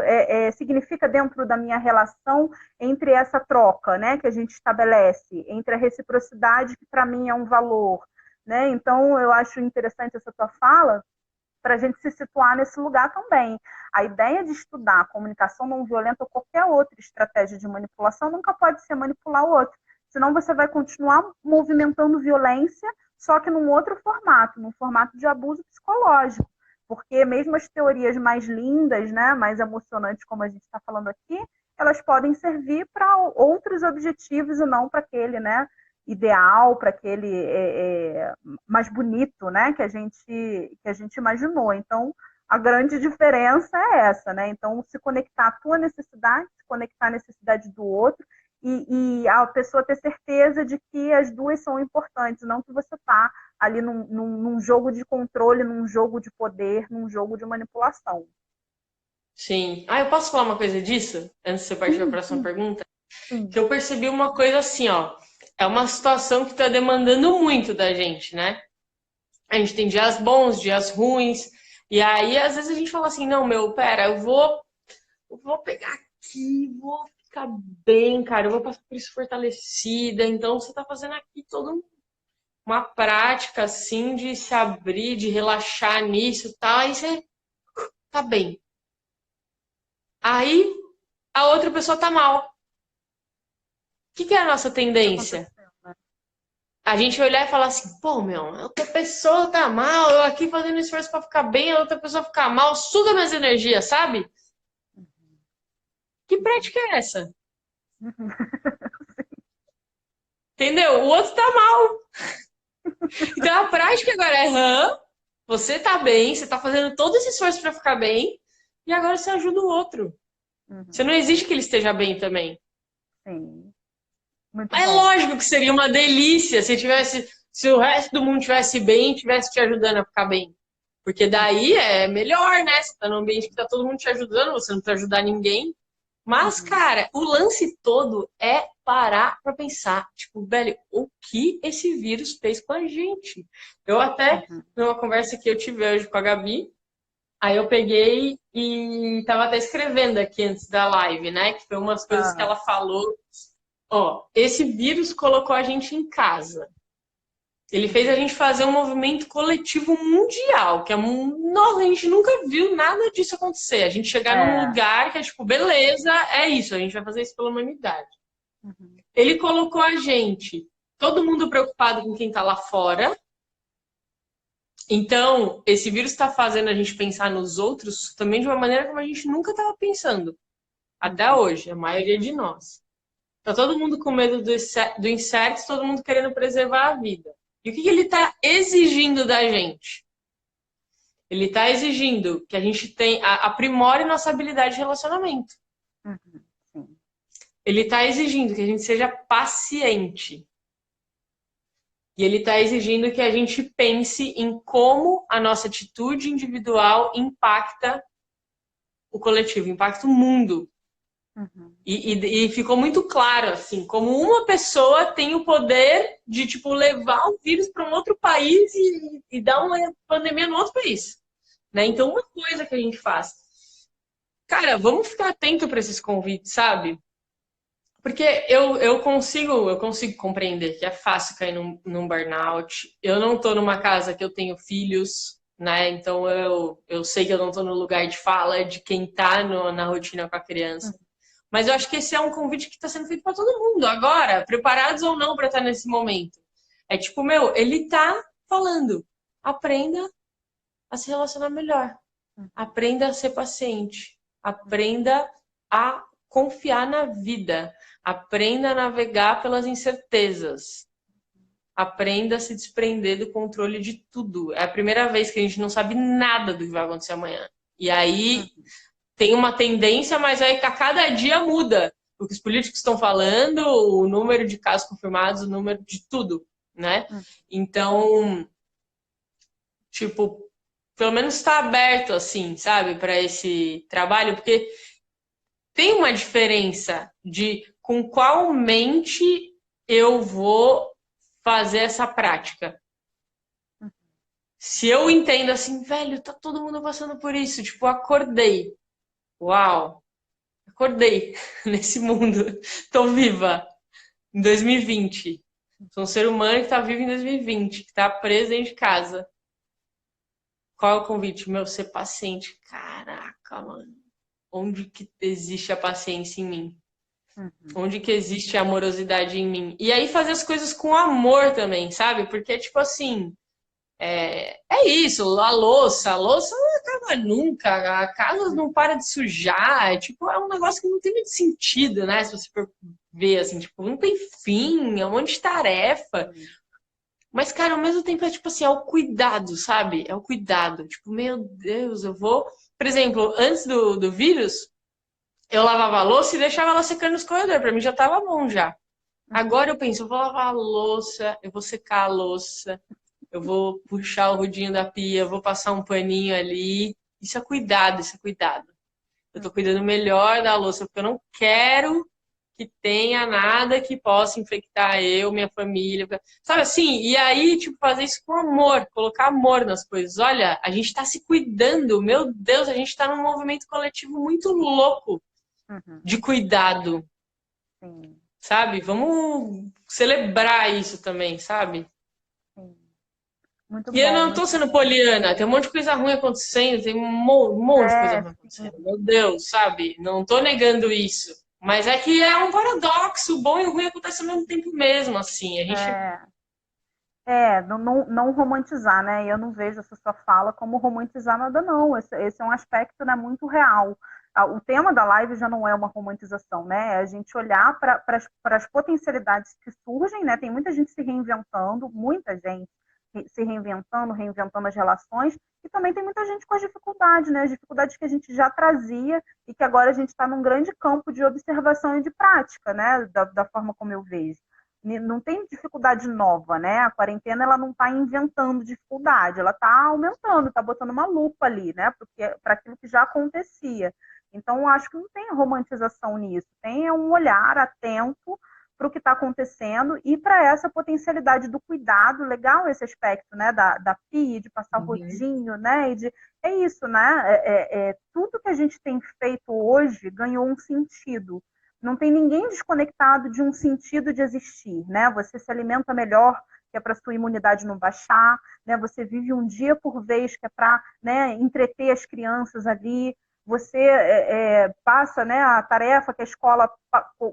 significa dentro da minha relação entre essa troca, né, que a gente estabelece, entre a reciprocidade, que para mim é um valor. Né? Então, eu acho interessante essa tua fala, para a gente se situar nesse lugar também. A ideia de estudar comunicação não violenta ou qualquer outra estratégia de manipulação nunca pode ser manipular o outro, senão você vai continuar movimentando violência, só que num outro formato, num formato de abuso psicológico. Porque mesmo as teorias mais lindas, né, mais emocionantes, como a gente está falando aqui, elas podem servir para outros objetivos e não para aquele, né, ideal, para aquele mais bonito, né, que a gente imaginou. Então, a grande diferença é essa, né? Então, se conectar à tua necessidade, se conectar à necessidade do outro, e a pessoa ter certeza de que as duas são importantes, não que você está ali num jogo de controle, num jogo de poder, num jogo de manipulação. Sim. Ah, eu posso falar uma coisa disso? Antes de você partir para a Sim, próxima sim, pergunta? Que sim. eu percebi uma coisa assim, ó. É uma situação que está demandando muito da gente, né? A gente tem dias bons, dias ruins. E aí, às vezes, a gente fala assim, não, meu, pera, eu vou pegar aqui, vou ficar bem, cara, eu vou passar por isso fortalecida. Então, você tá fazendo aqui toda uma prática, assim, de se abrir, de relaxar nisso e tal. Aí você tá bem. Aí, a outra pessoa tá mal. O que é a nossa O que tendência? aconteceu, né? A gente olhar e falar assim, pô, meu, a outra pessoa tá mal, eu aqui fazendo esforço pra ficar bem, a outra pessoa ficar mal, suga minhas energias, sabe? Que prática é essa? Entendeu? O outro tá mal. Então a prática agora é, você tá bem, você tá fazendo todo esse esforço pra ficar bem, e agora você ajuda o outro. Você não Uhum. exige que ele esteja bem também. Sim, muito É bom. lógico que seria uma delícia se o resto do mundo tivesse bem, tivesse te ajudando a ficar bem. Porque daí é melhor, né? Você tá num ambiente que tá todo mundo te ajudando, você não precisa ajudar ninguém. Mas, Uhum. cara, o lance todo é parar pra pensar, tipo, velho, o que esse vírus fez com a gente? Eu até, Uhum. numa conversa que eu tive hoje com a Gabi, aí eu peguei e tava até escrevendo aqui antes da live, né? Que foi umas coisas que Aham. ela falou. Ó, esse vírus colocou a gente em casa. Ele fez a Uhum. gente fazer um movimento coletivo mundial, que é nossa, a gente nunca viu nada disso acontecer. A gente chegar num É. lugar que é tipo, beleza, é isso, a gente vai fazer isso pela humanidade. Uhum. Ele colocou a gente, todo mundo preocupado com quem tá lá fora. Então, esse vírus está fazendo a gente pensar nos outros também de uma maneira como a gente nunca estava pensando. Até Uhum. hoje, a maioria de nós. Tá todo mundo com medo do incerto, todo mundo querendo preservar a vida. E o que ele está exigindo da gente? Ele está exigindo que a gente aprimore nossa habilidade de relacionamento. Uhum. Sim. Ele está exigindo que a gente seja paciente. E ele está exigindo que a gente pense em como a nossa atitude individual impacta o coletivo, impacta o mundo. Uhum. E ficou muito claro, assim, como uma pessoa tem o poder de, tipo, levar o vírus para um outro país e dar uma pandemia no outro país. Né? Então, uma coisa que a gente faz, cara, vamos ficar atento para esses convites, sabe? Porque eu consigo compreender que é fácil cair num burnout. Eu não tô numa casa que eu tenho filhos, né? Então eu sei que eu não tô no lugar de fala de quem tá na rotina com a criança. Mas eu acho que esse é um convite que está sendo feito para todo mundo agora, preparados ou não para estar nesse momento. É tipo, meu, ele tá falando, aprenda a se relacionar melhor. Aprenda a ser paciente. Aprenda a confiar na vida. Aprenda a navegar pelas incertezas. Aprenda a se desprender do controle de tudo. É a primeira vez que a gente não sabe nada do que vai acontecer amanhã. E aí tem uma tendência, mas aí a cada dia muda. O que os políticos estão falando, o número de casos confirmados, o número de tudo, né? Então, tipo, pelo menos está aberto, assim, sabe, para esse trabalho, porque tem uma diferença de com qual mente eu vou fazer essa prática. Se eu entendo assim, velho, tá todo mundo passando por isso, tipo, acordei. Uau, acordei nesse mundo, tô viva em 2020. Sou um ser humano que tá vivo em 2020, que tá preso dentro de casa. Qual é o convite? Meu, ser paciente. Caraca, mano. Onde que existe a paciência em mim? Onde que existe a amorosidade em mim? E aí fazer as coisas com amor também, sabe? Porque, tipo assim, é isso, a louça não acaba nunca, a casa não para de sujar, tipo, é um negócio que não tem muito sentido, né? Se você for ver, assim, tipo, não tem fim, é um monte de tarefa. Mas, cara, ao mesmo tempo é tipo assim, é o cuidado, sabe? É o cuidado. Tipo, meu Deus, eu vou. Por exemplo, antes do vírus, eu lavava a louça e deixava ela secando nos corredores. Pra mim já tava bom já. Agora eu penso, eu vou lavar a louça, eu vou secar a louça, eu vou puxar o rodinho da pia, eu vou passar um paninho ali. Isso é cuidado, isso é cuidado. Eu tô cuidando melhor da louça, porque eu não quero que tenha nada que possa infectar eu, minha família. Sabe assim? E aí, tipo, fazer isso com amor, colocar amor nas coisas. Olha, a gente tá se cuidando, meu Deus, a gente tá num movimento coletivo muito louco de cuidado, Sim, sabe? Vamos celebrar isso também, sabe? sim. Muito E eu bom, não tô muito sendo bom. poliana, tem um monte de coisa ruim acontecendo, tem um monte de coisa ruim Sim. acontecendo. Meu Deus, sabe? Não tô negando isso. Mas é que é um paradoxo, o bom e o ruim acontecem ao mesmo tempo mesmo, assim. A gente. É, não romantizar, né? Eu não vejo essa sua fala como romantizar nada, não. Esse é um aspecto, né, muito real. O tema da live já não é uma romantização, né? É a gente olhar para as potencialidades que surgem, né? Tem muita gente se reinventando, muita gente se reinventando, reinventando as relações, e também tem muita gente com as dificuldades, né? As dificuldades que a gente já trazia e que agora a gente está num grande campo de observação e de prática, né? Da forma como eu vejo. Não tem dificuldade nova, né? A quarentena ela não está inventando dificuldade, ela está aumentando, está botando uma lupa ali, né? Para aquilo que já acontecia. Então, eu acho que não tem romantização nisso, tem um olhar atento para o que está acontecendo e para essa potencialidade do cuidado, legal esse aspecto, né? Da PI, de passar o rodinho, né? É isso, né? Tudo que a gente tem feito hoje ganhou um sentido. Não tem ninguém desconectado de um sentido de existir, né? Você se alimenta melhor, que é para sua imunidade não baixar, né? Você vive um dia por vez, que é para, né, entreter as crianças ali. Você passa, né, a tarefa que a escola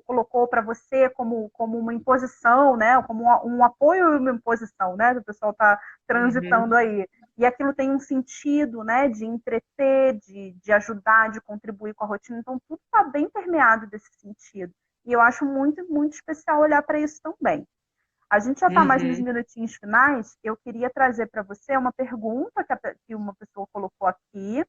colocou para você como uma imposição, né? Como um apoio e uma imposição, né? Que o pessoal está transitando aí. E aquilo tem um sentido, né, de entreter, de ajudar, de contribuir com a rotina. Então, tudo está bem permeado desse sentido. E eu acho muito, muito especial olhar para isso também. A gente já está mais nos minutinhos finais. Eu queria trazer para você uma pergunta que uma pessoa colocou aqui.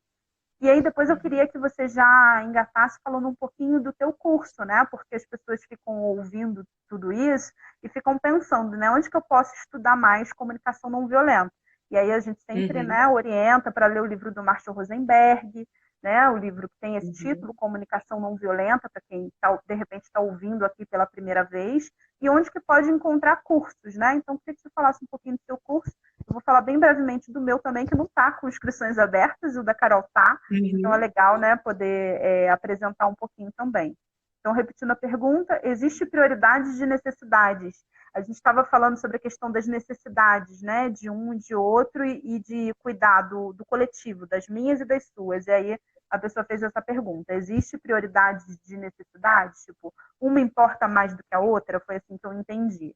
E aí depois eu queria que você já engatasse falando um pouquinho do teu curso, né? Porque as pessoas ficam ouvindo tudo isso e ficam pensando, né? Onde que eu posso estudar mais comunicação não violenta? E aí a gente sempre, né, orienta para ler o livro do Marshall Rosenberg, né? O livro que tem esse título, Comunicação Não Violenta, para quem de repente está ouvindo aqui pela primeira vez, e onde que pode encontrar cursos, né? Então, queria que você falasse um pouquinho do seu curso. Eu vou falar bem brevemente do meu também, que não está com inscrições abertas, e o da Carol está. Então é legal, né, poder apresentar um pouquinho também. Então, repetindo a pergunta, existe prioridade de necessidades? A gente estava falando sobre a questão das necessidades, né, de um e de outro, e de cuidar do coletivo, das minhas e das suas. E aí a pessoa fez essa pergunta: existe prioridade de necessidades? Tipo, uma importa mais do que a outra? Foi assim que eu entendi.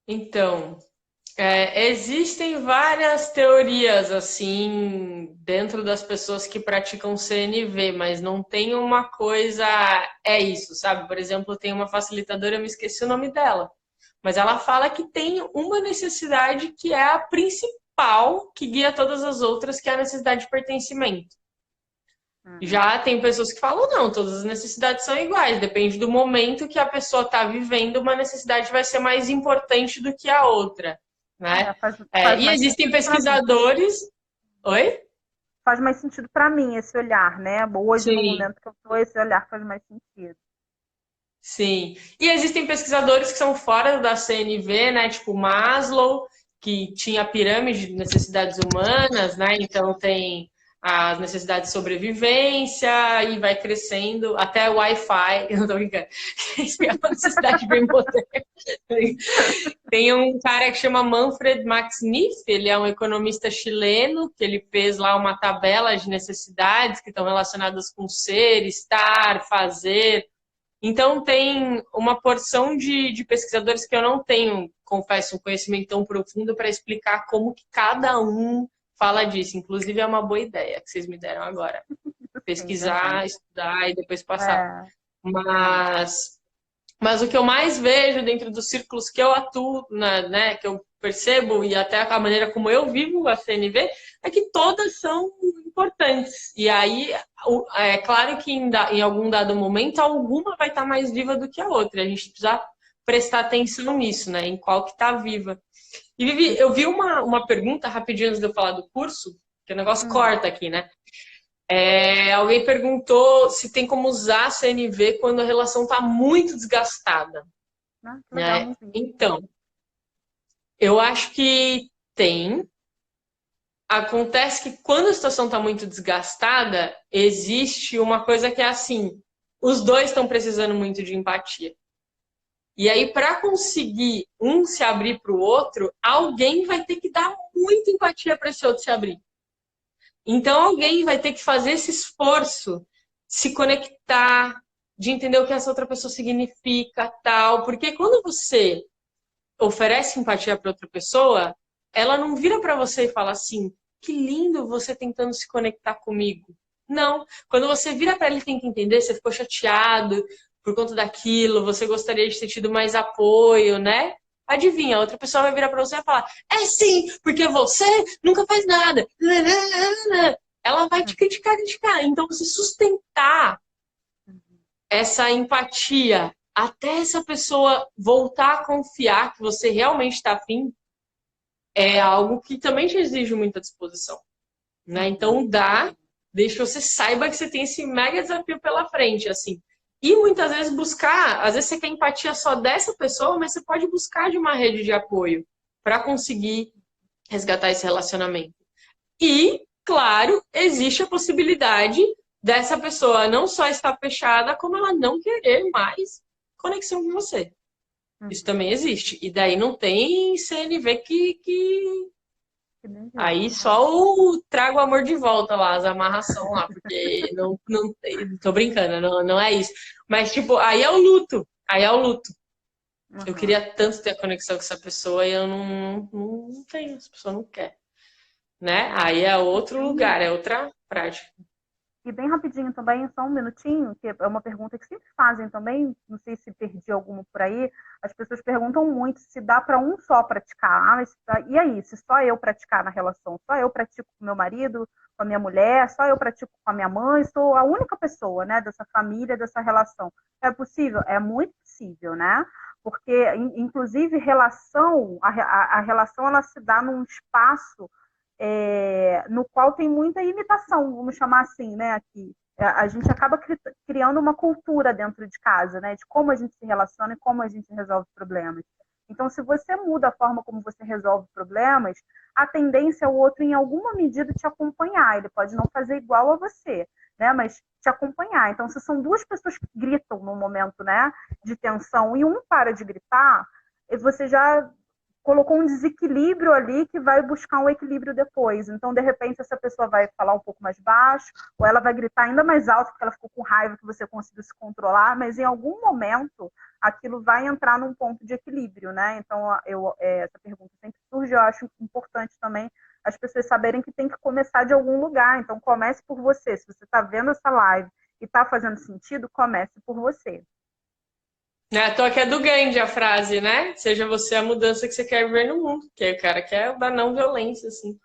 Então, Existem várias teorias, assim, dentro das pessoas que praticam CNV, mas não tem uma coisa, é isso, sabe? Por exemplo, tem uma facilitadora, eu me esqueci o nome dela, mas ela fala que tem uma necessidade que é a principal, que guia todas as outras, que é a necessidade de pertencimento. Já tem pessoas que falam, não, todas as necessidades são iguais, depende do momento que a pessoa está vivendo, uma necessidade vai ser mais importante do que a outra, né? Faz E mais existem sentido para mim. pesquisadores... Oi? Faz mais sentido para mim esse olhar, né? Hoje, no Sim, momento que eu estou, esse olhar faz mais sentido. sim. E existem pesquisadores que são fora da CNV, né? Tipo Maslow, que tinha a pirâmide de necessidades humanas, né? Então tem as necessidades de sobrevivência e vai crescendo até Wi-Fi. Eu não tô brincando. Isso é uma necessidade bem moderna. Tem um cara que chama Manfred Max Neef, ele é um economista chileno, que ele fez lá uma tabela de necessidades que estão relacionadas com ser, estar, fazer. Então, tem uma porção de pesquisadores que eu não tenho, confesso, um conhecimento tão profundo para explicar como que cada um fala disso. Inclusive, é uma boa ideia que vocês me deram agora. Sim, verdade. Pesquisar, estudar e depois passar. É, Mas o que eu mais vejo dentro dos círculos que eu atuo, né, que eu percebo, e até a maneira como eu vivo a CNV, é que todas são importantes. E aí, é claro que em algum dado momento, alguma vai estar mais viva do que a outra. A gente precisa prestar atenção nisso, né, em qual que está viva. E Vivi, eu vi uma pergunta rapidinho antes de eu falar do curso, que o negócio corta aqui, né? Alguém perguntou se tem como usar a CNV quando a relação está muito desgastada. que legal, Né? não vi. Então, eu acho que tem. Acontece que quando a situação está muito desgastada, existe uma coisa que é assim: os dois estão precisando muito de empatia. E aí, para conseguir um se abrir para o outro, alguém vai ter que dar muita empatia para esse outro se abrir. Então, alguém vai ter que fazer esse esforço, se conectar, de entender o que essa outra pessoa significa, tal. Porque quando você oferece empatia para outra pessoa, ela não vira para você e fala assim: que lindo você tentando se conectar comigo. Não. Quando você vira para ele e tenta entender, você ficou chateado por conta daquilo, você gostaria de ter tido mais apoio, né? Adivinha, a outra pessoa vai virar para você e falar: é sim, porque você nunca faz nada. Ela vai te criticar, criticar. Então, você sustentar essa empatia até essa pessoa voltar a confiar que você realmente está afim, é algo que também te exige muita disposição. Né? Então, deixa você saiba que você tem esse mega desafio pela frente, assim. E muitas vezes buscar, às vezes você quer empatia só dessa pessoa, mas você pode buscar de uma rede de apoio para conseguir resgatar esse relacionamento. E, claro, existe a possibilidade dessa pessoa não só estar fechada, como ela não querer mais conexão com você. Isso também existe. E daí não tem CNV que... Aí só o trago o amor de volta lá, as amarração lá, porque não tô brincando, não é isso. Mas, tipo, aí é o luto. Aí é o luto. Eu queria tanto ter a conexão com essa pessoa e eu não tenho, essa pessoa não quer. Né? Aí é outro lugar, é outra prática. E bem rapidinho também, só um minutinho, que é uma pergunta que sempre fazem também, não sei se perdi alguma por aí, as pessoas perguntam muito se dá para um só praticar. E aí, se só eu praticar na relação, só eu pratico com meu marido, com a minha mulher, só eu pratico com a minha mãe, sou a única pessoa, né, dessa família, dessa relação. É possível? É muito possível, né? Porque, inclusive, a relação ela se dá num espaço no qual tem muita imitação, vamos chamar assim, né, aqui. A gente acaba criando uma cultura dentro de casa, né, de como a gente se relaciona e como a gente resolve problemas. Então, se você muda a forma como você resolve problemas, a tendência é o outro, em alguma medida, te acompanhar. Ele pode não fazer igual a você, né, mas te acompanhar. Então, se são duas pessoas que gritam num momento, né, de tensão e um para de gritar, você já colocou um desequilíbrio ali que vai buscar um equilíbrio depois. Então, de repente, essa pessoa vai falar um pouco mais baixo, ou ela vai gritar ainda mais alto porque ela ficou com raiva que você conseguiu se controlar, mas em algum momento aquilo vai entrar num ponto de equilíbrio, né? Então, essa pergunta sempre surgiu. Eu acho importante também as pessoas saberem que tem que começar de algum lugar. Então, comece por você. Se você está vendo essa live e está fazendo sentido, comece por você. Não é à toa que é do Gandhi a frase, né? Seja você a mudança que você quer ver no mundo. Que o cara quer da não violência, assim.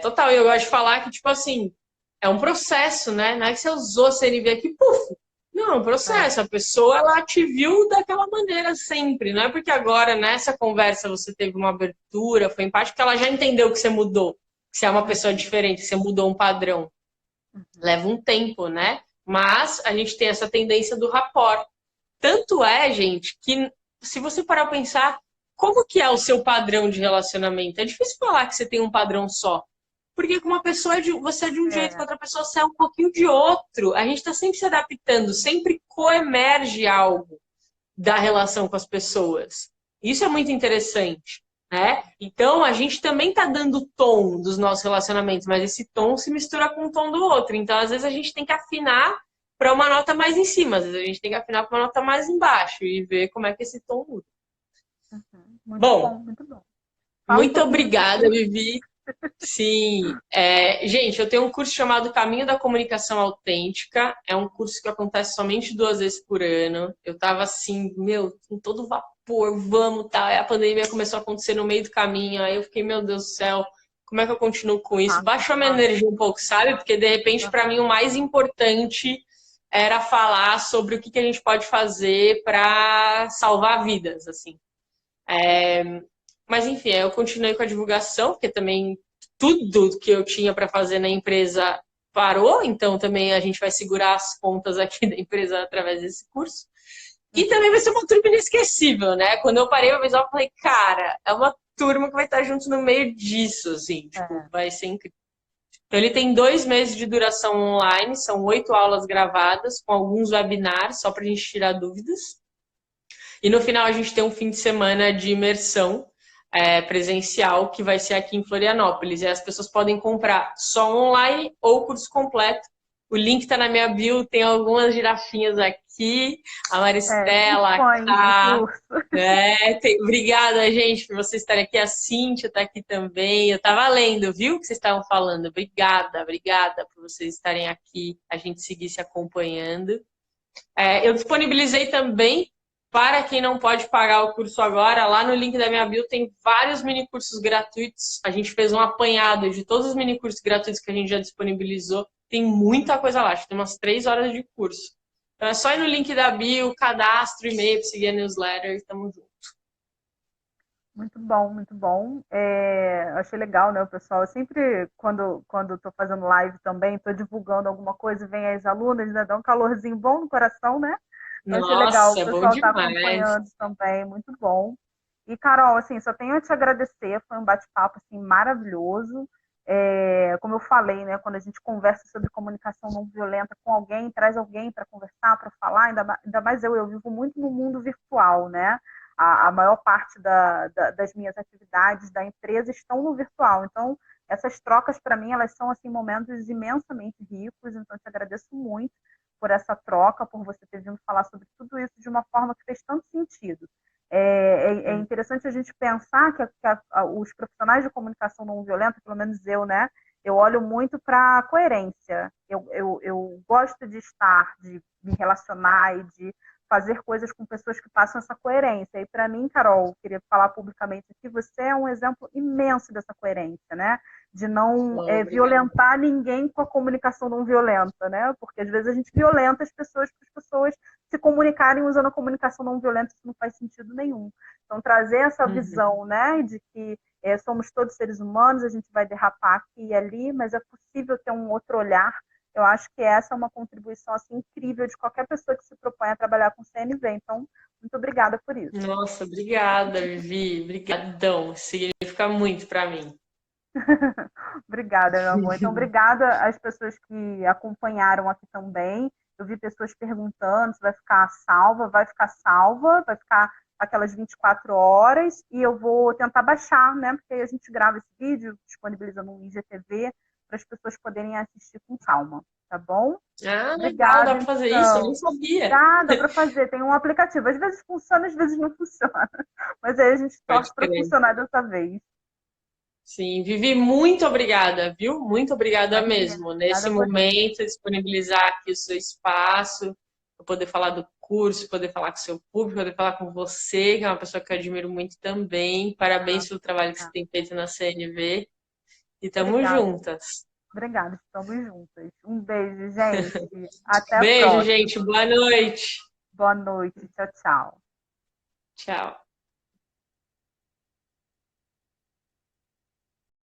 Total, eu gosto de falar que, tipo assim, é um processo, né? Não é que você usou a CNV aqui, puf! Não, é um processo. A pessoa, ela te viu daquela maneira sempre. Não é porque agora, nessa conversa, você teve uma abertura, foi empático, que ela já entendeu que você mudou. Que você é uma pessoa diferente, que você mudou um padrão. Leva um tempo, né? Mas a gente tem essa tendência do rapport. Tanto é, gente, que se você parar para pensar, como que é o seu padrão de relacionamento? É difícil falar que você tem um padrão só. Porque com uma pessoa você é de um jeito, com outra pessoa você é um pouquinho de outro. A gente está sempre se adaptando, sempre coemerge algo da relação com as pessoas. Isso é muito interessante, né? Então a gente também está dando o tom dos nossos relacionamentos, mas esse tom se mistura com o tom do outro. Então às vezes a gente tem que afinar para uma nota mais em cima, às vezes a gente tem que afinar para uma nota mais embaixo e ver como é que esse tom muda. Muito Bom, bom, muito bom. Fala um muito pouquinho do seu obrigada, curso. Vivi. Sim, gente, eu tenho um curso chamado Caminho da Comunicação Autêntica. É um curso que acontece somente 2 vezes por ano. Eu tava assim, meu, com todo vapor, vamos, tá? Aí a pandemia começou a acontecer no meio do caminho. Aí eu fiquei, meu Deus do céu, como é que eu continuo com isso? Baixou a minha energia um pouco, sabe? Porque de repente, para mim, o mais importante era falar sobre o que a gente pode fazer para salvar vidas, assim. Mas enfim, eu continuei com a divulgação, porque também tudo que eu tinha para fazer na empresa parou, então também a gente vai segurar as pontas aqui da empresa através desse curso. E também vai ser uma turma inesquecível, né? Quando eu parei, eu falei, cara, é uma turma que vai estar junto no meio disso, assim, tipo, vai ser incrível. Então, ele tem 2 meses de duração online, são 8 aulas gravadas, com alguns webinars, só para a gente tirar dúvidas. E no final a gente tem um fim de semana de imersão presencial, que vai ser aqui em Florianópolis. E as pessoas podem comprar só online ou curso completo. O link está na minha bio, tem algumas girafinhas aqui. A Maristela, a obrigada, gente, por vocês estarem aqui. A Cíntia está aqui também. Eu estava lendo, viu o que vocês estavam falando? Obrigada por vocês estarem aqui, a gente seguir se acompanhando. Eu disponibilizei também, para quem não pode pagar o curso agora, lá no link da minha bio tem vários minicursos gratuitos. A gente fez um apanhado de todos os minicursos gratuitos que a gente já disponibilizou. Tem muita coisa lá, acho que tem umas 3 horas de curso. Então é só ir no link da bio, cadastro, e-mail, para seguir a newsletter e tamo junto. Muito bom, muito bom. Achei legal, né, o pessoal? Eu sempre, quando estou fazendo live também, estou divulgando alguma coisa e vem as alunas, né, dá um calorzinho bom no coração, né? Eu achei legal, o Nossa, é bom pessoal está demais. acompanhando também, muito bom. E, Carol, assim, só tenho a te agradecer, foi um bate-papo, assim, maravilhoso. Como eu falei, né, quando a gente conversa sobre comunicação não violenta com alguém, traz alguém para conversar, para falar, ainda mais eu vivo muito no mundo virtual, né? A maior parte das minhas atividades da empresa estão no virtual. Então, essas trocas, para mim, elas são, assim, momentos imensamente ricos, então eu te agradeço muito por essa troca, por você ter vindo falar sobre tudo isso de uma forma que fez tanto sentido. É interessante a gente pensar que os profissionais de comunicação não violenta, pelo menos eu, né? Eu olho muito para a coerência. Eu gosto de estar, de me relacionar e de fazer coisas com pessoas que passam essa coerência. E para mim, Carol, queria falar publicamente aqui, você é um exemplo imenso dessa coerência, né? De não violentar ninguém com a comunicação não violenta, né? Porque às vezes a gente violenta as pessoas para as pessoas se comunicarem usando a comunicação não violenta, isso não faz sentido nenhum. Então, trazer essa visão, né, de que somos todos seres humanos, a gente vai derrapar aqui e ali, mas é possível ter um outro olhar. Eu acho que essa é uma contribuição assim, incrível de qualquer pessoa que se propõe a trabalhar com CNV. Então, muito obrigada por isso. Nossa, obrigada, Vivi. Obrigadão. Significa muito para mim. Obrigada, meu amor. Então, obrigada às pessoas que acompanharam aqui também. Eu vi pessoas perguntando se vai ficar salva. Vai ficar salva, vai ficar aquelas 24 horas. E eu vou tentar baixar, né? Porque aí a gente grava esse vídeo, disponibiliza no IGTV, para as pessoas poderem assistir com calma. tá bom? Ah, legal, dá Obrigada, para fazer isso, eu então. nem sabia. Dá para fazer, tem um aplicativo. Às vezes funciona, às vezes não funciona. Mas aí a gente Pode torce para crer. funcionar dessa vez. Sim, Vivi, muito obrigada, viu? Muito obrigada Imagina. mesmo. Obrigada Nesse a você. momento, disponibilizar aqui o seu espaço, para poder falar do curso, poder falar com o seu público, poder falar com você, que é uma pessoa que eu admiro muito também. Ah, Parabéns pelo trabalho que você tá. tem feito na CNV. E tamo Obrigada. juntas. Obrigada, estamos juntas. Um beijo, gente. Até a Beijo, gente. próxima. Boa noite. Boa noite. Tchau, tchau. Tchau.